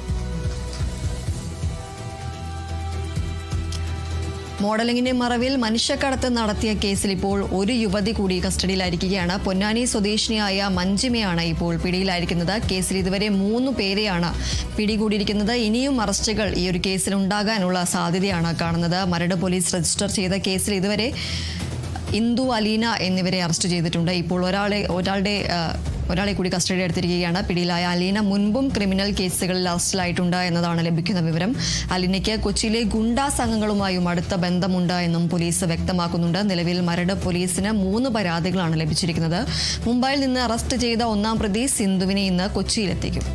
മോഡലിംഗിന്റെ മറവിൽ മനുഷ്യക്കടത്ത് നടത്തിയ കേസിൽ ഇപ്പോൾ ഒരു യുവതി കൂടി കസ്റ്റഡിയിലായിരിക്കുകയാണ്. പൊന്നാനി സ്വദേശിനിയായ മഞ്ജിമയാണ് ഇപ്പോൾ പിടിയിലായിരിക്കുന്നത്. കേസിൽ ഇതുവരെ 3 പേരെയാണ് പിടികൂടിയിരിക്കുന്നത്. ഇനിയും അറസ്റ്റുകൾ ഈ ഒരു കേസിൽ ഉണ്ടാകാനുള്ള സാധ്യതയാണ് കാണുന്നത്. മരട് പോലീസ് രജിസ്റ്റർ ചെയ്ത കേസിൽ ഇതുവരെ ഇന്ദു, അലീന എന്നിവരെ അറസ്റ്റ് ചെയ്തിട്ടുണ്ട്. ഇപ്പോൾ ഒരാളുടെ ഒരാളെ കൂടി കസ്റ്റഡി എടുത്തിരിക്കുകയാണ്. പിടിയിലായ അലീന മുൻപും ക്രിമിനൽ കേസുകളിൽ അറസ്റ്റിലായിട്ടുണ്ട് എന്നതാണ് ലഭിക്കുന്ന വിവരം. അലീനയ്ക്ക് കൊച്ചിയിലെ ഗുണ്ടാ സംഘങ്ങളുമായും അടുത്ത ബന്ധമുണ്ട് എന്നും പോലീസ് വ്യക്തമാക്കുന്നുണ്ട്. നിലവിൽ മരട് പോലീസിന് 3 പരാതികളാണ് ലഭിച്ചിരിക്കുന്നത്. മുംബൈയിൽ നിന്ന് അറസ്റ്റ് ചെയ്ത 1-ാം പ്രതി സിന്ധുവിനെ ഇന്ന് കൊച്ചിയിലെത്തിക്കും.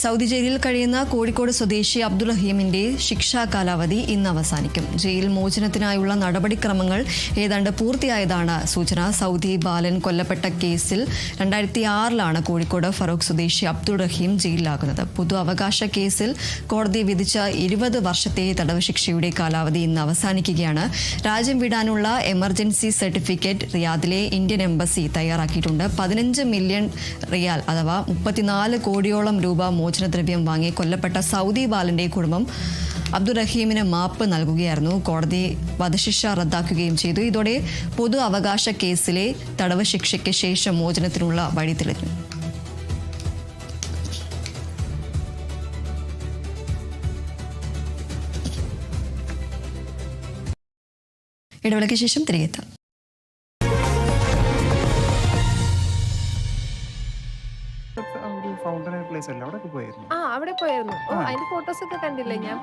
സൗദി ജയിലിൽ കഴിയുന്ന കോഴിക്കോട് സ്വദേശി അബ്ദുൾ റഹീമിന്റെ ശിക്ഷാ കാലാവധി ഇന്ന് അവസാനിക്കും. ജയിൽ മോചനത്തിനായുള്ള നടപടിക്രമങ്ങൾ ഏതാണ്ട് പൂർത്തിയായതാണ് സൂചന. സൗദി ബാലൻ കൊല്ലപ്പെട്ട കേസിൽ 2006 കോഴിക്കോട് ഫറൂഖ് സ്വദേശി അബ്ദുൾ റഹീം ജയിലിലാകുന്നത്. പൊതു അവകാശ കേസിൽ കോടതി വിധിച്ച 20 വർഷത്തെ തടവ് ശിക്ഷയുടെ കാലാവധി ഇന്ന് അവസാനിക്കുകയാണ്. രാജ്യം വിടാനുള്ള എമർജൻസി സർട്ടിഫിക്കറ്റ് റിയാദിലെ ഇന്ത്യൻ എംബസി തയ്യാറാക്കിയിട്ടുണ്ട്. 15 മില്യൺ റിയാൽ അഥവാ 34 കോടിയോളം രൂപ മോചനദ്രവ്യം വാങ്ങി കൊല്ലപ്പെട്ട സൗദി ബാലന്റെ കുടുംബം അബ്ദുൾ റഹീമിന് മാപ്പ് നൽകുകയായിരുന്നു. കോടതി വധശിക്ഷ റദ്ദാക്കുകയും ചെയ്തു. ഇതോടെ പൊതു അവകാശ കേസിലെ തടവ് ശിക്ഷയ്ക്ക് ശേഷം മോചനത്തിനുള്ള വഴി തെളിഞ്ഞു. ഇടവേളയ്ക്ക് ശേഷം തിരികെ എത്താം. അവിടെ പോയിരുന്നു. അതിന്റെ ഫോട്ടോസ് ഒക്കെ കണ്ടില്ലേ ഞാൻ?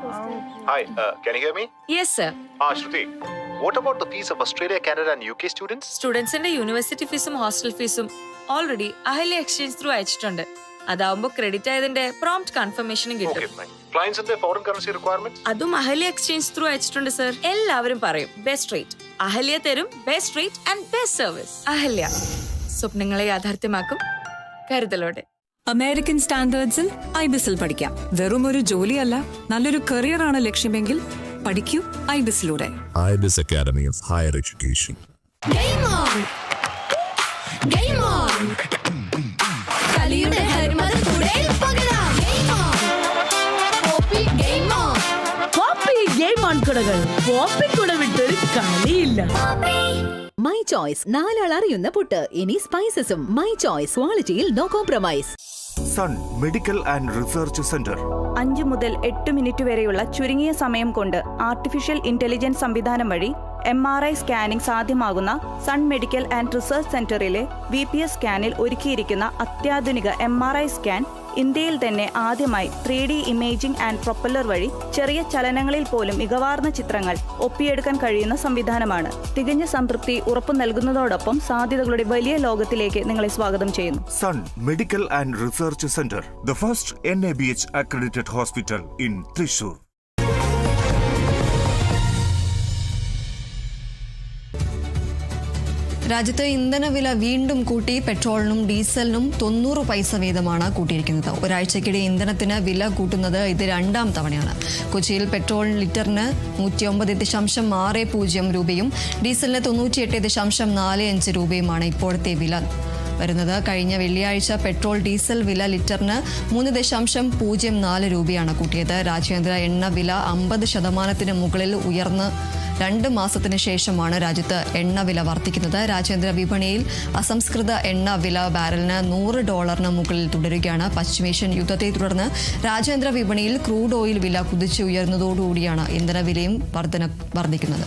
സ്റ്റുഡൻസിന്റെ യൂണിവേഴ്സിറ്റി ഫീസും ഹോസ്റ്റൽ ഫീസും ഓൾറെഡി അഹല്യ എക്സ്ചേഞ്ച് ത്രൂ അയച്ചിട്ടുണ്ട്. അതാവുമ്പോ ക്രെഡിറ്റ് ആയതിന്റെ പ്രോംപ്റ്റ് കൺഫർമേഷനും കിട്ടും. അതും അഹല്യ എക്സ്ചേഞ്ച് ത്രൂ അയച്ചിട്ടുണ്ട് സർ. എല്ലാവരും പറയും ബെസ്റ്റ് റേറ്റ് അഹല്യ തരും, best rate and best service. Ahalya, സ്വപ്നങ്ങളെ യാഥാർത്ഥ്യമാക്കും കരുതലോടെ. അമേരിക്കൻ സ്റ്റാൻഡേർഡ്സിൽ ഐബിസിൽ പഠിക്കാം. വെറും ഒരു ജോലിയല്ല, നല്ലൊരു കരിയറാണ് ലക്ഷ്യമെങ്കിൽ പഠിക്കൂ ഐബിസിലൂടെ. IBIS Academy of Higher Education. My choice, 4 ആൾ അറിയുന്ന പുട്ട്. ഇനി സ്പൈസസും മൈ ചോയ്സ്, ക്വാളിറ്റിയിൽ no compromise. Sun Medical and Research Centre. 5 മുതൽ 8 മിനിറ്റ് വരെയുള്ള ചുരുങ്ങിയ സമയം കൊണ്ട് ആർട്ടിഫിഷ്യൽ ഇന്റലിജൻസ് സംവിധാനം വഴി MRI സ്കാനിംഗ് സാധ്യമാകുന്ന സൺ മെഡിക്കൽ ആൻഡ് റിസർച്ച് സെന്ററിലെ VPS സ്കാനിൽ ഒരുക്കിയിരിക്കുന്ന അത്യാധുനിക MRI സ്കാൻ ഇന്ത്യയിൽ തന്നെ ആദ്യമായി 3D ഇമേജിംഗ് ആൻഡ് പ്രൊപ്പല്ലർ വഴി ചെറിയ ചലനങ്ങളിൽ പോലും മികവാർന്ന ചിത്രങ്ങൾ ഒപ്പിയെടുക്കാൻ കഴിയുന്ന സംവിധാനമാണ്. തികഞ്ഞ സംതൃപ്തി ഉറപ്പു നൽകുന്നതോടൊപ്പം സാധ്യതകളുടെ വലിയ ലോകത്തിലേക്ക് നിങ്ങളെ സ്വാഗതം ചെയ്യുന്നു. Sun Medical and Research Centre, the first NABH accredited hospital in Thrissur. രാജ്യത്ത് ഇന്ധനവില വീണ്ടും കൂട്ടി. പെട്രോളിനും ഡീസലിനും 90 പൈസ വീതമാണ് കൂട്ടിയിരിക്കുന്നത്. ഒരാഴ്ചക്കിടെ ഇന്ധനത്തിന് വില കൂട്ടുന്നത് ഇത് 2ാം തവണയാണ്. കൊച്ചിയിൽ പെട്രോൾ ലിറ്ററിന് 109.60 രൂപയും ഡീസലിന് 98.45 രൂപയുമാണ് ഇപ്പോഴത്തെ വില വരുന്നത്. കഴിഞ്ഞ വെള്ളിയാഴ്ച പെട്രോൾ ഡീസൽ വില ലിറ്ററിന് 3.04 രൂപയാണ് കൂട്ടിയത്. രാജ്യാന്തര എണ്ണ വില 50% മുകളിൽ ഉയർന്ന് 2 മാസത്തിന് ശേഷമാണ് രാജ്യത്ത് എണ്ണവില വർദ്ധിക്കുന്നത്. രാജ്യാന്തര വിപണിയിൽ അസംസ്കൃത എണ്ണ വില ബാരലിന് $100 മുകളിൽ തുടരുകയാണ്. പശ്ചിമേഷ്യൻ യുദ്ധത്തെ തുടർന്ന് രാജ്യാന്തര വിപണിയിൽ ക്രൂഡ് ഓയിൽ വില കുതിച്ച് ഉയർന്നതോടുകൂടിയാണ് ഇന്ധനവിലയും വർദ്ധിക്കുന്നത്.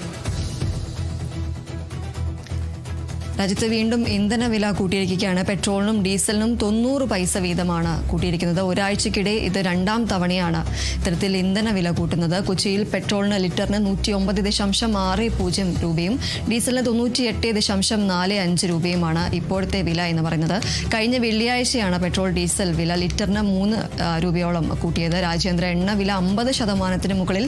രാജ്യത്ത് വീണ്ടും ഇന്ധനവില കൂട്ടിയിരിക്കുകയാണ്. പെട്രോളിനും ഡീസലിനും 90 പൈസ വീതമാണ് കൂട്ടിയിരിക്കുന്നത്. ഒരാഴ്ചക്കിടെ ഇത് 2ാം തവണയാണ് ഇത്തരത്തിൽ ഇന്ധനവില കൂട്ടുന്നത്. കൊച്ചിയിൽ പെട്രോളിന് ലിറ്ററിന് 109.60 രൂപയും ഡീസലിന് 98.45 രൂപയുമാണ് ഇപ്പോഴത്തെ വില എന്ന് പറയുന്നത്. കഴിഞ്ഞ വെള്ളിയാഴ്ചയാണ് പെട്രോൾ ഡീസൽ വില ലിറ്ററിന് 3 രൂപയോളം കൂട്ടിയത്. രാജ്യാന്തര എണ്ണ വില 50% മുകളിൽ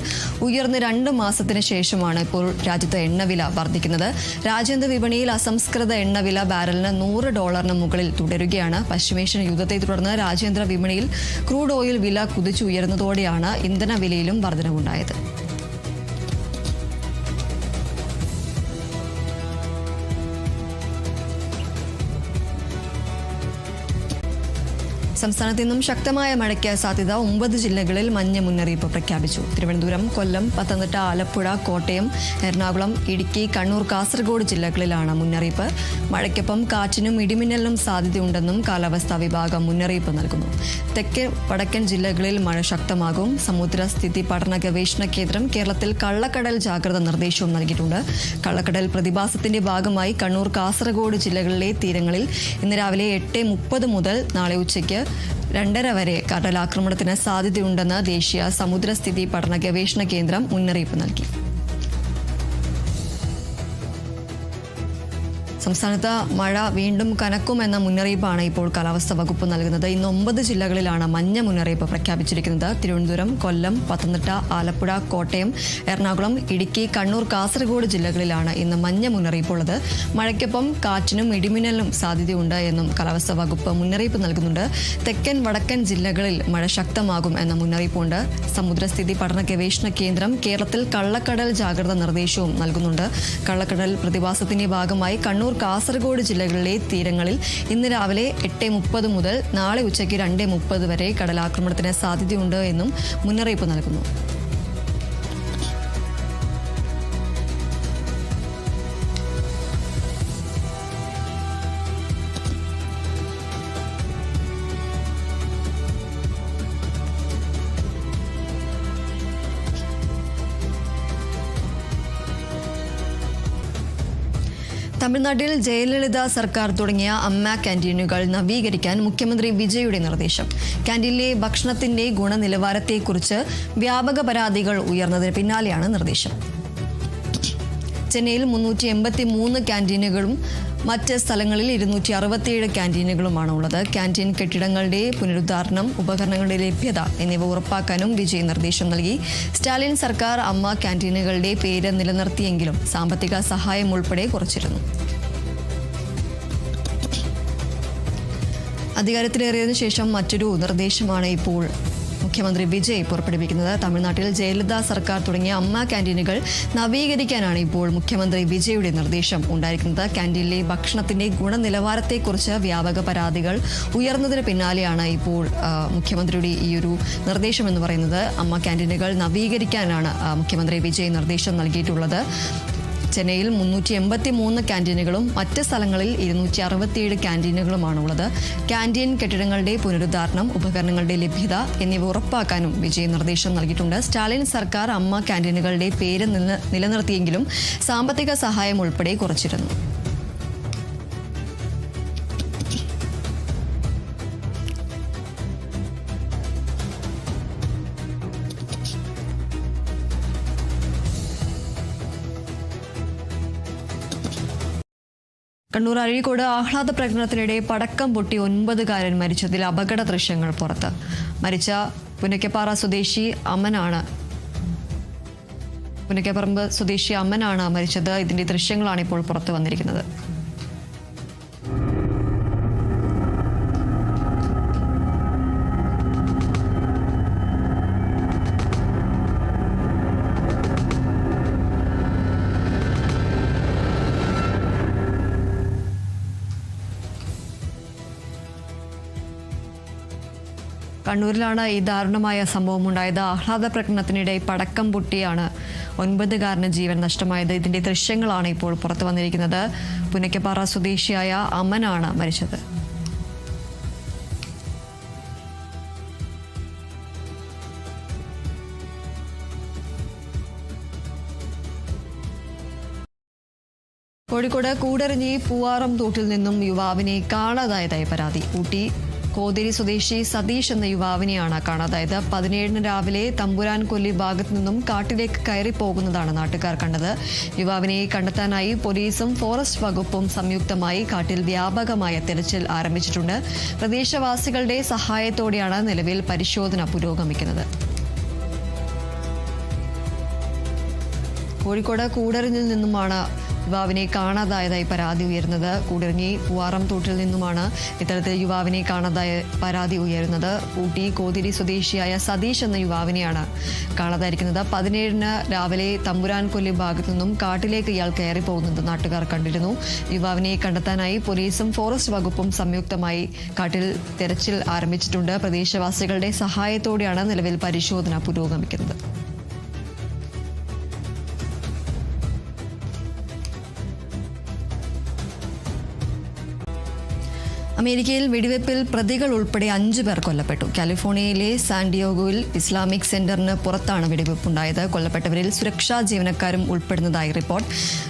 ഉയർന്ന് 2 മാസത്തിന് ശേഷമാണ് ഇപ്പോൾ രാജ്യത്ത് എണ്ണവില വർദ്ധിക്കുന്നത്. രാജ്യാന്തര വിപണിയിൽ അസംസ്കൃത എണ്ണവില ബാരലിന് $100 മുകളിൽ തുടരുകയാണ്. പശ്ചിമേഷ്യൻ യുദ്ധത്തെ തുടർന്ന് രാജ്യാന്തര വിപണിയിൽ ക്രൂഡ് ഓയിൽ വില കുതിച്ചുയർന്നതോടെയാണ് ഇന്ധനവിലയിലും വർധനവുണ്ടായത്. സംസ്ഥാനത്ത് ഇന്നും ശക്തമായ മഴയ്ക്ക് സാധ്യത. 9 ജില്ലകളിൽ മഞ്ഞ മുന്നറിയിപ്പ് പ്രഖ്യാപിച്ചു. തിരുവനന്തപുരം, കൊല്ലം, പത്തനംതിട്ട, ആലപ്പുഴ, കോട്ടയം, എറണാകുളം, ഇടുക്കി, കണ്ണൂർ, കാസർഗോഡ് ജില്ലകളിലാണ് മുന്നറിയിപ്പ്. മഴയ്ക്കൊപ്പം കാറ്റിനും ഇടിമിന്നലിനും സാധ്യതയുണ്ടെന്നും കാലാവസ്ഥാ വിഭാഗം മുന്നറിയിപ്പ് നൽകുന്നു. തെക്കൻ വടക്കൻ ജില്ലകളിൽ മഴ ശക്തമാകും. സമുദ്രസ്ഥിതി പഠന ഗവേഷണ കേന്ദ്രം കേരളത്തിൽ കള്ളക്കടൽ ജാഗ്രത നിർദ്ദേശവും നൽകിയിട്ടുണ്ട്. കള്ളക്കടൽ പ്രതിഭാസത്തിന്റെ ഭാഗമായി കണ്ണൂർ, കാസർഗോഡ് ജില്ലകളിലെ തീരങ്ങളിൽ ഇന്ന് രാവിലെ 8:30 മുതൽ നാളെ ഉച്ചയ്ക്ക് 2:30 വരെ കടലാക്രമണത്തിന് സാധ്യതയുണ്ടെന്ന് ദേശീയ സമുദ്രസ്ഥിതി പഠന ഗവേഷണ കേന്ദ്രം മുന്നറിയിപ്പ് നൽകി. സംസ്ഥാനത്ത് മഴ വീണ്ടും കനക്കുമെന്ന മുന്നറിയിപ്പാണ് ഇപ്പോൾ കാലാവസ്ഥാ വകുപ്പ് നൽകുന്നത്. ഇന്ന് 9 ജില്ലകളിലാണ് മഞ്ഞ മുന്നറിയിപ്പ് പ്രഖ്യാപിച്ചിരിക്കുന്നത്. തിരുവനന്തപുരം, കൊല്ലം, പത്തനംതിട്ട, ആലപ്പുഴ, കോട്ടയം, എറണാകുളം, ഇടുക്കി, കണ്ണൂർ, കാസർഗോഡ് ജില്ലകളിലാണ് ഇന്ന് മഞ്ഞ മുന്നറിയിപ്പുള്ളത്. മഴയ്ക്കൊപ്പം കാറ്റിനും ഇടിമിന്നലിനും സാധ്യതയുണ്ട് എന്നും കാലാവസ്ഥാ വകുപ്പ് മുന്നറിയിപ്പ് നൽകുന്നുണ്ട്. തെക്കൻ വടക്കൻ ജില്ലകളിൽ മഴ ശക്തമാകും എന്ന മുന്നറിയിപ്പുണ്ട്. സമുദ്രസ്ഥിതി പഠന ഗവേഷണ കേന്ദ്രം കേരളത്തിൽ കള്ളക്കടൽ ജാഗ്രത നിർദ്ദേശവും നൽകുന്നുണ്ട്. കള്ളക്കടൽ പ്രതിഭാസത്തിന്റെ ഭാഗമായി കണ്ണൂർ, കാസർഗോഡ് ജില്ലകളിലെ തീരങ്ങളിൽ ഇന്ന് രാവിലെ 8:30 മുതൽ നാളെ ഉച്ചയ്ക്ക് 2:30 വരെ കടലാക്രമണത്തിന് സാധ്യതയുണ്ട് എന്നും മുന്നറിയിപ്പ് നൽകുന്നു. തമിഴ്നാട്ടിൽ ജയലളിത സർക്കാർ തുടങ്ങിയ അമ്മ ക്യാൻറ്റീനുകൾ നവീകരിക്കാൻ മുഖ്യമന്ത്രി വിജയുടെ നിർദ്ദേശം. ക്യാൻറ്റീനിലെ ഭക്ഷണത്തിന്റെ ഗുണനിലവാരത്തെക്കുറിച്ച് വ്യാപക പരാതികൾ ഉയർന്നതിന് പിന്നാലെയാണ് നിർദ്ദേശം. ചെന്നൈയിൽ 383 ക്യാൻറ്റീനുകളും മറ്റ് സ്ഥലങ്ങളിൽ 267 ക്യാൻറ്റീനുകളുമാണ് ഉള്ളത്. ക്യാൻറ്റീൻ കെട്ടിടങ്ങളുടെ പുനരുദ്ധാരണം, ഉപകരണങ്ങളുടെ ലഭ്യത എന്നിവ ഉറപ്പാക്കാനും വിജയ് നിർദ്ദേശം നൽകി. സ്റ്റാലിൻ സർക്കാർ അമ്മ ക്യാൻറ്റീനുകളുടെ പേര് നിലനിർത്തിയെങ്കിലും സാമ്പത്തിക സഹായം ഉൾപ്പെടെ കുറച്ചിരുന്നു. അധികാരത്തിലേറിയതിനു ശേഷം മറ്റൊരു നിർദ്ദേശമാണ് ഇപ്പോൾ മുഖ്യമന്ത്രി വിജയ് പുറപ്പെടുവിക്കുന്നത്. തമിഴ്നാട്ടിൽ ജയലളിത സർക്കാർ തുടങ്ങിയ അമ്മ ക്യാൻറ്റീനുകൾ നവീകരിക്കാനാണ് ഇപ്പോൾ മുഖ്യമന്ത്രി വിജയുടെ നിർദ്ദേശം ഉണ്ടായിരിക്കുന്നത്. ക്യാൻറ്റീനിലെ ഭക്ഷണത്തിന്റെ ഗുണനിലവാരത്തെക്കുറിച്ച് വ്യാപക പരാതികൾ ഉയർന്നതിന് പിന്നാലെയാണ് ഇപ്പോൾ മുഖ്യമന്ത്രിയുടെ ഈ ഒരു നിർദ്ദേശം എന്ന് പറയുന്നത്. അമ്മ ക്യാൻറ്റീനുകൾ നവീകരിക്കാനാണ് മുഖ്യമന്ത്രി വിജയ് നിർദ്ദേശം നൽകിയിട്ടുള്ളത്. ചെന്നൈയിൽ 383 ക്യാൻറ്റീനുകളും മറ്റ് സ്ഥലങ്ങളിൽ 267 ക്യാൻറ്റീനുകളുമാണുള്ളത്. ക്യാൻറ്റീൻ കെട്ടിടങ്ങളുടെ പുനരുദ്ധാരണം, ഉപകരണങ്ങളുടെ ലഭ്യത എന്നിവ ഉറപ്പാക്കാനും വിജയ് നിർദ്ദേശം നൽകിയിട്ടുണ്ട്. സ്റ്റാലിൻ സർക്കാർ അമ്മ ക്യാൻറ്റീനുകളുടെ പേര് നിലനിർത്തിയെങ്കിലും സാമ്പത്തിക സഹായം ഉൾപ്പെടെ കുറച്ചിരുന്നു. കണ്ണൂർ അഴീക്കോട് ആഹ്ലാദ പ്രകടനത്തിനിടെ പടക്കം പൊട്ടി 9കാരൻ മരിച്ചതിൽ അപകട ദൃശ്യങ്ങൾ പുറത്ത്. മരിച്ച പുന്നക്കപ്പാറ സ്വദേശി പുന്നക്കപ്പറമ്പ് സ്വദേശി അമ്മനാണ് മരിച്ചത്. ഇതിന്റെ ദൃശ്യങ്ങളാണ് ഇപ്പോൾ പുറത്തു വന്നിരിക്കുന്നത്. കണ്ണൂരിലാണ് ഈ ദാരുണമായ സംഭവം ഉണ്ടായത്. ആഹ്ലാദ പ്രകടനത്തിനിടെ പടക്കം പൊട്ടിയാണ് 9കാരന് ജീവൻ നഷ്ടമായത്. ഇതിന്റെ ദൃശ്യങ്ങളാണ് ഇപ്പോൾ പുറത്തു വന്നിരിക്കുന്നത്. പുന്നക്കപ്പാറ സ്വദേശിയായ അമ്മനാണ് മരിച്ചത്. കോഴിക്കോട് കൂടരഞ്ഞി പൂവാറം തോട്ടിൽ നിന്നും യുവാവിനെ കാണാതായതായി പരാതി. ഊട്ടി കോതേരി സ്വദേശി സതീഷ് എന്ന യുവാവിനെയാണ് കാണാതായത്. 17 രാവിലെ തമ്പുരാൻ കൊല്ലി ഭാഗത്തു നിന്നും കാട്ടിലേക്ക് കയറി പോകുന്നതാണ് നാട്ടുകാർ കണ്ടത്. യുവാവിനെ കണ്ടെത്താനായി പോലീസും ഫോറസ്റ്റ് വകുപ്പും സംയുക്തമായി കാട്ടിൽ വ്യാപകമായ തെരച്ചിൽ ആരംഭിച്ചിട്ടുണ്ട്. പ്രദേശവാസികളുടെ സഹായത്തോടെയാണ് നിലവിൽ പരിശോധന പുരോഗമിക്കുന്നത്. കോഴിക്കോട് കൂടരഞ്ഞിൽ നിന്നുമാണ് യുവാവിനെ കാണാതായതായി പരാതി ഉയരുന്നത്. കൂടിറങ്ങി പൂവാറം തോട്ടിൽ നിന്നുമാണ് ഇത്തരത്തിൽ യുവാവിനെ കാണാതായ പരാതി ഉയരുന്നത്. ഊട്ടി കോതിരി സ്വദേശിയായ സതീഷ് എന്ന യുവാവിനെയാണ് കാണാതായിരിക്കുന്നത്. 17-ന് രാവിലെ തമ്പുരാൻകൊല്ലി ഭാഗത്തു നിന്നും കാട്ടിലേക്ക് ഇയാൾ കയറി പോകുന്നത് നാട്ടുകാർ കണ്ടിരുന്നു. യുവാവിനെ കണ്ടെത്താനായി പോലീസും ഫോറസ്റ്റ് വകുപ്പും സംയുക്തമായി കാട്ടിൽ തെരച്ചിൽ ആരംഭിച്ചിട്ടുണ്ട്. പ്രദേശവാസികളുടെ സഹായത്തോടെയാണ് നിലവിൽ പരിശോധന പുരോഗമിക്കുന്നത്. അമേരിക്കയിൽ വെടിവെപ്പിൽ പ്രതികൾ ഉൾപ്പെടെ 5 പേർ കൊല്ലപ്പെട്ടു. കാലിഫോർണിയയിലെ സാൻഡിയാഗോയിൽ ഇസ്ലാമിക് സെന്ററിന് പുറത്താണ് വെടിവെപ്പുണ്ടായത്. കൊല്ലപ്പെട്ടവരിൽ സുരക്ഷാ ജീവനക്കാരും ഉൾപ്പെടുന്നതായി റിപ്പോർട്ട്.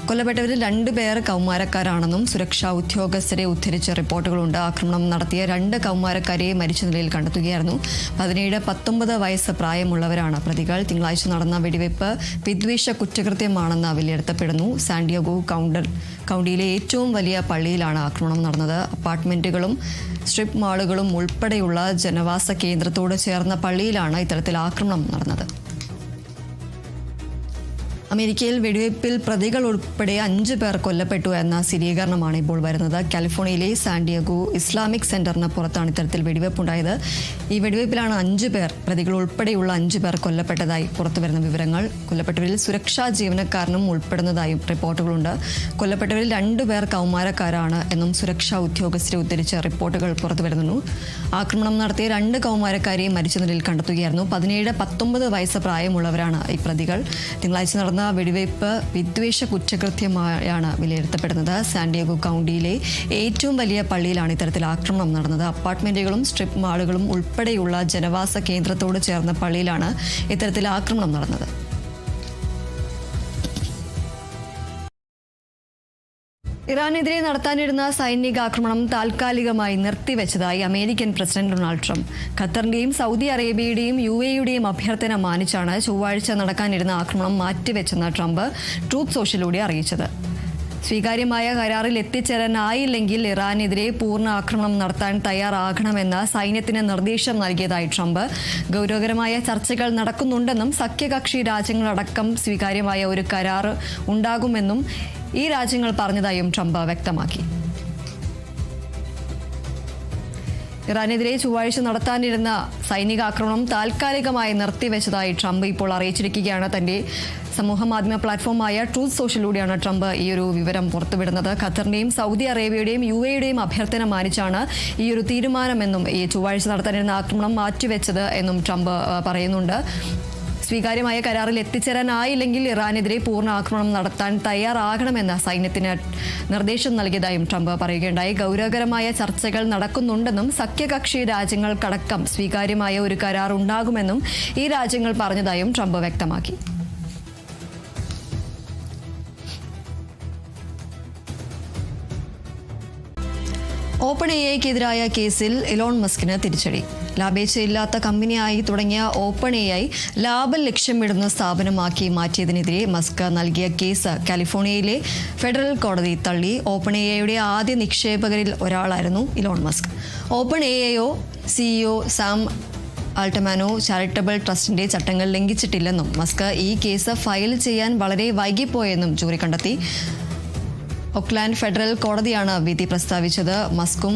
കൊല്ലപ്പെട്ടവരിൽ 2 പേർ കൗമാരക്കാരാണെന്നും സുരക്ഷാ ഉദ്യോഗസ്ഥരെ ഉദ്ധരിച്ച റിപ്പോർട്ടുകളുണ്ട്. ആക്രമണം നടത്തിയ 2 കൗമാരക്കാരെ മരിച്ച നിലയിൽ കണ്ടെത്തുകയായിരുന്നു. 17-19 വയസ്സ് പ്രായമുള്ളവരാണ് പ്രതികൾ. തിങ്കളാഴ്ച നടന്ന വെടിവെപ്പ് വിദ്വേഷ കുറ്റകൃത്യമാണെന്ന് വിലയിരുത്തപ്പെടുന്നു. സാൻഡിയാഗോ കൗണ്ടിയിലെ ഏറ്റവും വലിയ പള്ളിയിലാണ് ആക്രമണം നടന്നത്. അപ്പാർട്ട്മെന്റുകളും സ്ട്രിപ്പ് മാളുകളും ഉൾപ്പെടെയുള്ള ജനവാസ കേന്ദ്രത്തോട് ചേർന്ന പള്ളിയിലാണ് ഇത്തരത്തിൽ ആക്രമണം നടന്നത്. അമേരിക്കയിൽ വെടിവയ്പിൽ പ്രതികൾ ഉൾപ്പെടെ 5 പേർ കൊല്ലപ്പെട്ടു എന്ന സ്ഥിരീകരണമാണ് ഇപ്പോൾ വരുന്നത്. കാലിഫോർണിയയിലെ സാൻഡിയാഗോ ഇസ്ലാമിക് സെന്ററിന് പുറത്താണ് ഇത്തരത്തിൽ വെടിവയ്പുണ്ടായത്. ഈ വെടിവയ്പിലാണ് 5 പേർ പ്രതികൾ ഉൾപ്പെടെയുള്ള 5 പേർ കൊല്ലപ്പെട്ടതായി പുറത്തുവരുന്ന വിവരങ്ങൾ. കൊല്ലപ്പെട്ടവരിൽ സുരക്ഷാ ജീവനക്കാരനും ഉൾപ്പെടുന്നതായും റിപ്പോർട്ടുകളുണ്ട്. കൊല്ലപ്പെട്ടവരിൽ 2 പേർ കൗമാരക്കാരാണ് എന്നും സുരക്ഷാ ഉദ്യോഗസ്ഥരെ ഉദ്ധരിച്ച റിപ്പോർട്ടുകൾ പുറത്തുവരുന്നു. ആക്രമണം നടത്തിയ 2 കൗമാരക്കാരെ മരിച്ച നിലയിൽ കണ്ടെത്തുകയായിരുന്നു. 17-19 വയസ്സ് പ്രായമുള്ളവരാണ് ഈ പ്രതികൾ. തിങ്കളാഴ്ച നടന്ന വെടിവയ്പ് വിദ്വേഷ കുറ്റകൃത്യമായാണ് വിലയിരുത്തപ്പെടുന്നത്. സാൻഡിയാഗോ കൗണ്ടിയിലെ ഏറ്റവും വലിയ പള്ളിയിലാണ് ഇത്തരത്തിൽ ആക്രമണം നടന്നത്. അപ്പാർട്ട്മെന്റുകളും സ്ട്രിപ്പ് മാളുകളും ഉൾപ്പെടെയുള്ള ജനവാസ കേന്ദ്രത്തോട് ചേർന്ന പള്ളിയിലാണ് ഇത്തരത്തിൽ ആക്രമണം നടന്നത്. ഇറാനെതിരെ നടത്താനിരുന്ന സൈനിക ആക്രമണം താൽക്കാലികമായി നിർത്തിവെച്ചതായി അമേരിക്കൻ പ്രസിഡന്റ് ഡൊണാൾഡ് ട്രംപ്. ഖത്തറിന്റെയും സൗദി അറേബ്യയുടെയും UAEയുടെയും അഭ്യർത്ഥന മാനിച്ചാണ് ചൊവ്വാഴ്ച നടക്കാനിരുന്ന ആക്രമണം മാറ്റിവെച്ചെന്ന് ട്രംപ് ട്രൂത്ത് സോഷ്യലിലൂടെ അറിയിച്ചത്. സ്വീകാര്യമായ കരാറിൽ എത്തിച്ചേരാനായില്ലെങ്കിൽ ഇറാനെതിരെ പൂർണ്ണ ആക്രമണം നടത്താൻ തയ്യാറാകണമെന്ന് സൈന്യത്തിന് നിർദ്ദേശം നൽകിയതായി ട്രംപ്. ഗൗരവകരമായ ചർച്ചകൾ നടക്കുന്നുണ്ടെന്നും സഖ്യകക്ഷി രാജ്യങ്ങളടക്കം സ്വീകാര്യമായ ഒരു കരാർ ഉണ്ടാകുമെന്നും ഈ രാജ്യങ്ങൾ പറഞ്ഞതായും ട്രംപ് വ്യക്തമാക്കി. ഇറാനെതിരെ ചൊവ്വാഴ്ച നടത്താനിരുന്ന സൈനിക ആക്രമണം താൽക്കാലികമായി നിർത്തിവെച്ചതായി ട്രംപ് ഇപ്പോൾ അറിയിച്ചിരിക്കുകയാണ്. തന്റെ സമൂഹമാധ്യമ പ്ലാറ്റ്ഫോമായ ട്രൂത്ത് സോഷ്യലിലൂടെയാണ് ട്രംപ് ഈ ഒരു വിവരം പുറത്തുവിടുന്നത്. ഖത്തറിന്റെയും സൗദി അറേബ്യയുടെയും UAEയുടെയും അഭ്യർത്ഥന മാനിച്ചാണ് ഈ ഒരു തീരുമാനമെന്നും ഈ ചൊവ്വാഴ്ച നടത്താനിരുന്ന ആക്രമണം മാറ്റിവെച്ചത് എന്നും ട്രംപ് പറയുന്നുണ്ട്. സ്വീകാര്യമായ കരാറിൽ എത്തിച്ചേരാനായില്ലെങ്കിൽ ഇറാനെതിരെ പൂർണ്ണ ആക്രമണം നടത്താൻ തയ്യാറാകണമെന്ന് സൈന്യത്തിന് നിർദ്ദേശം നൽകിയതായും ട്രംപ് പറയുകയുണ്ടായി. ഗൗരവകരമായ ചർച്ചകൾ നടക്കുന്നുണ്ടെന്നും സഖ്യകക്ഷി രാജ്യങ്ങൾക്കടക്കം സ്വീകാര്യമായ ഒരു കരാർ ഉണ്ടാകുമെന്നും ഈ രാജ്യങ്ങൾ പറഞ്ഞതായും ട്രംപ് വ്യക്തമാക്കി. ഓപ്പൺ AI കേസിൽ എലോൺ മസ്കിന് തിരിച്ചടി. ലാഭേച്ഛയില്ലാത്ത കമ്പനിയായി തുടങ്ങിയ ഓപ്പൺ AI ലാഭം ലക്ഷ്യമിടുന്ന സ്ഥാപനമാക്കി മാറ്റിയതിനെതിരെ മസ്ക് നൽകിയ കേസ് കാലിഫോർണിയയിലെ ഫെഡറൽ കോടതി തള്ളി. ഓപ്പൺ AIയുടെ ആദ്യ നിക്ഷേപകരിൽ ഒരാളായിരുന്നു ഇലോൺ മസ്ക്. ഓപ്പൺ AIയോ CEO സാം ആൾട്ടമാനോ ചാരിറ്റബിൾ ട്രസ്റ്റിന്റെ ചട്ടങ്ങൾ ലംഘിച്ചിട്ടില്ലെന്നും മസ്ക് ഈ കേസ് ഫയൽ ചെയ്യാൻ വളരെ വൈകിപ്പോയെന്നും ജൂറി കണ്ടെത്തി. ഓക്ലാൻഡ് ഫെഡറൽ കോടതിയാണ് വിധി പ്രസ്താവിച്ചത്. മസ്കും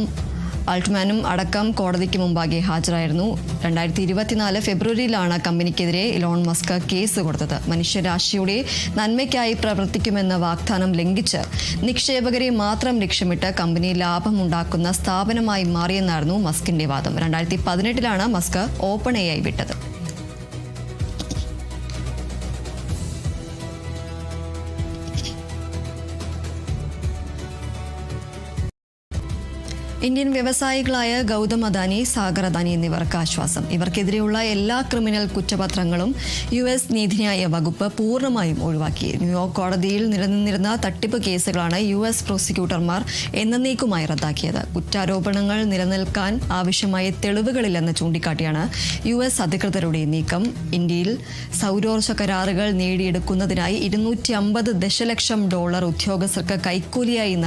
ആൾട്ട്മാനും അടക്കം കോടതിക്ക് മുമ്പാകെ ഹാജരായിരുന്നു. 2024 ഫെബ്രുവരിയിലാണ് കമ്പനിക്കെതിരെ ഇലോൺ മസ്ക് കേസ് കൊടുത്തത്. മനുഷ്യരാശിയുടെ നന്മയ്ക്കായി പ്രവർത്തിക്കുമെന്ന വാഗ്ദാനം ലംഘിച്ച് നിക്ഷേപകരെ മാത്രം ലക്ഷ്യമിട്ട് കമ്പനി ലാഭമുണ്ടാക്കുന്ന സ്ഥാപനമായി മാറിയെന്നായിരുന്നു മസ്കിന്റെ വാദം. 2018 മസ്ക് ഓപ്പൺ AI വിട്ടത്. ഇന്ത്യൻ വ്യവസായികളായ ഗൗതം അദാനി, സാഗർ അദാനി എന്നിവർക്ക് ആശ്വാസം. ഇവർക്കെതിരെയുള്ള എല്ലാ ക്രിമിനൽ കുറ്റപത്രങ്ങളും US നീതിന്യായ വകുപ്പ് പൂർണ്ണമായും ഒഴിവാക്കി. ന്യൂയോർക്ക് കോടതിയിൽ നിലനിന്നിരുന്ന തട്ടിപ്പ് കേസുകളാണ് US പ്രോസിക്യൂട്ടർമാർ എന്നേക്കുമായി റദ്ദാക്കിയത്. കുറ്റാരോപണങ്ങൾ നിലനിൽക്കാൻ ആവശ്യമായ തെളിവുകളില്ലെന്ന് ചൂണ്ടിക്കാട്ടിയാണ് US അധികൃതരുടെ നീക്കം. ഇന്ത്യയിൽ സൗരോർജ്ജ കരാറുകൾ നേടിയെടുക്കുന്നതിനായി $250 ദശലക്ഷം ഉദ്യോഗസ്ഥർക്ക് കൈക്കൂലിയായി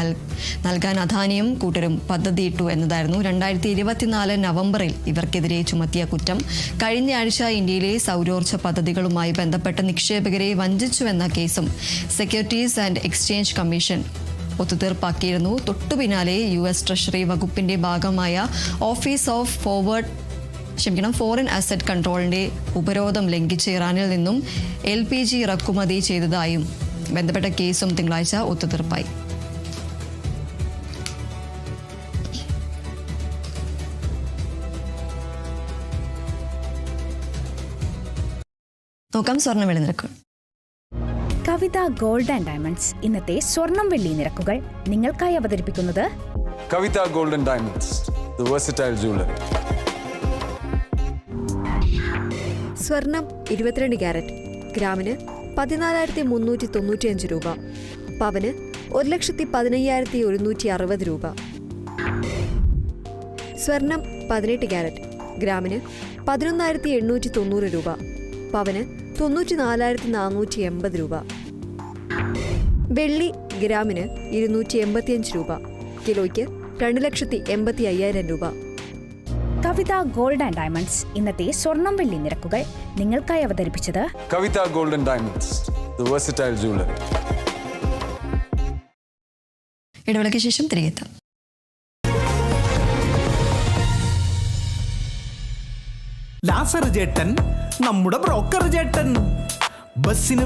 നൽകാൻ അദാനിയും കൂട്ടരും പദ്ധതി വേട്ടയാടിയിട്ടു എന്നതായിരുന്നു 2024 നവംബറിൽ ഇവർക്കെതിരെ ചുമത്തിയ കുറ്റം. കഴിഞ്ഞ ആഴ്ച ഇന്ത്യയിലെ സൗരോർജ്ജ പദ്ധതികളുമായി ബന്ധപ്പെട്ട നിക്ഷേപകരെ വഞ്ചിച്ചുവെന്ന കേസും സെക്യൂരിറ്റീസ് ആൻഡ് എക്സ്ചേഞ്ച് കമ്മീഷൻ ഒത്തുതീർപ്പാക്കിയിരുന്നു. തൊട്ടുപിന്നാലെ US ട്രഷറി വകുപ്പിന്റെ ഭാഗമായ ഓഫീസ് ഓഫ് ഫോറിൻ അസറ്റ് കൺട്രോളിന്റെ ഉപരോധം ലംഘിച്ച് ഇറാനിൽ നിന്നും LPG ഇറക്കുമതി ചെയ്തതായും ബന്ധപ്പെട്ട കേസും തിങ്കളാഴ്ച ഒത്തുതീർപ്പായി. നോക്കാം സ്വർണ്ണവില നിരക്കുകൾ. കവിത ഗോൾഡ് ആൻഡ് ഡയമണ്ട്സ് ഇന്നത്തെ സ്വർണം വെള്ളി നിരക്കുകൾ നിങ്ങൾക്കായി അവതരിപ്പിക്കുന്നത് Kavitha gold and diamonds, the versatile jewellery. സ്വർണം 22 ക്യാരറ്റ് ഗ്രാമിന് 14,395 രൂപ, പവന് 1,15,160 രൂപ. സ്വർണം 18 ക്യാരറ്റ് ഗ്രാമിന് 11,890 രൂപ, പവന് 94,480 രൂപ. വെള്ളി ഗ്രാമിന് 285 രൂപ, കിലോയ്ക്ക് 2,85,000 രൂപ. കവിത ഗോൾഡ് ആൻഡ് ഡയമണ്ട്സ് ഇന്നത്തെ സ്വർണം വെള്ളി നിരക്കുകൾ നിങ്ങൾക്കായി അവതരിപ്പിച്ചത് Kavitha gold and diamonds, the versatile jewellery. ഇടവേളയ്ക്ക് ശേഷം തിരികെ എത്താം. ലാസർ ചേട്ടൻ നമ്മുടെ ബ്രോക്കർ ചേട്ടൻ ബസ്സിന്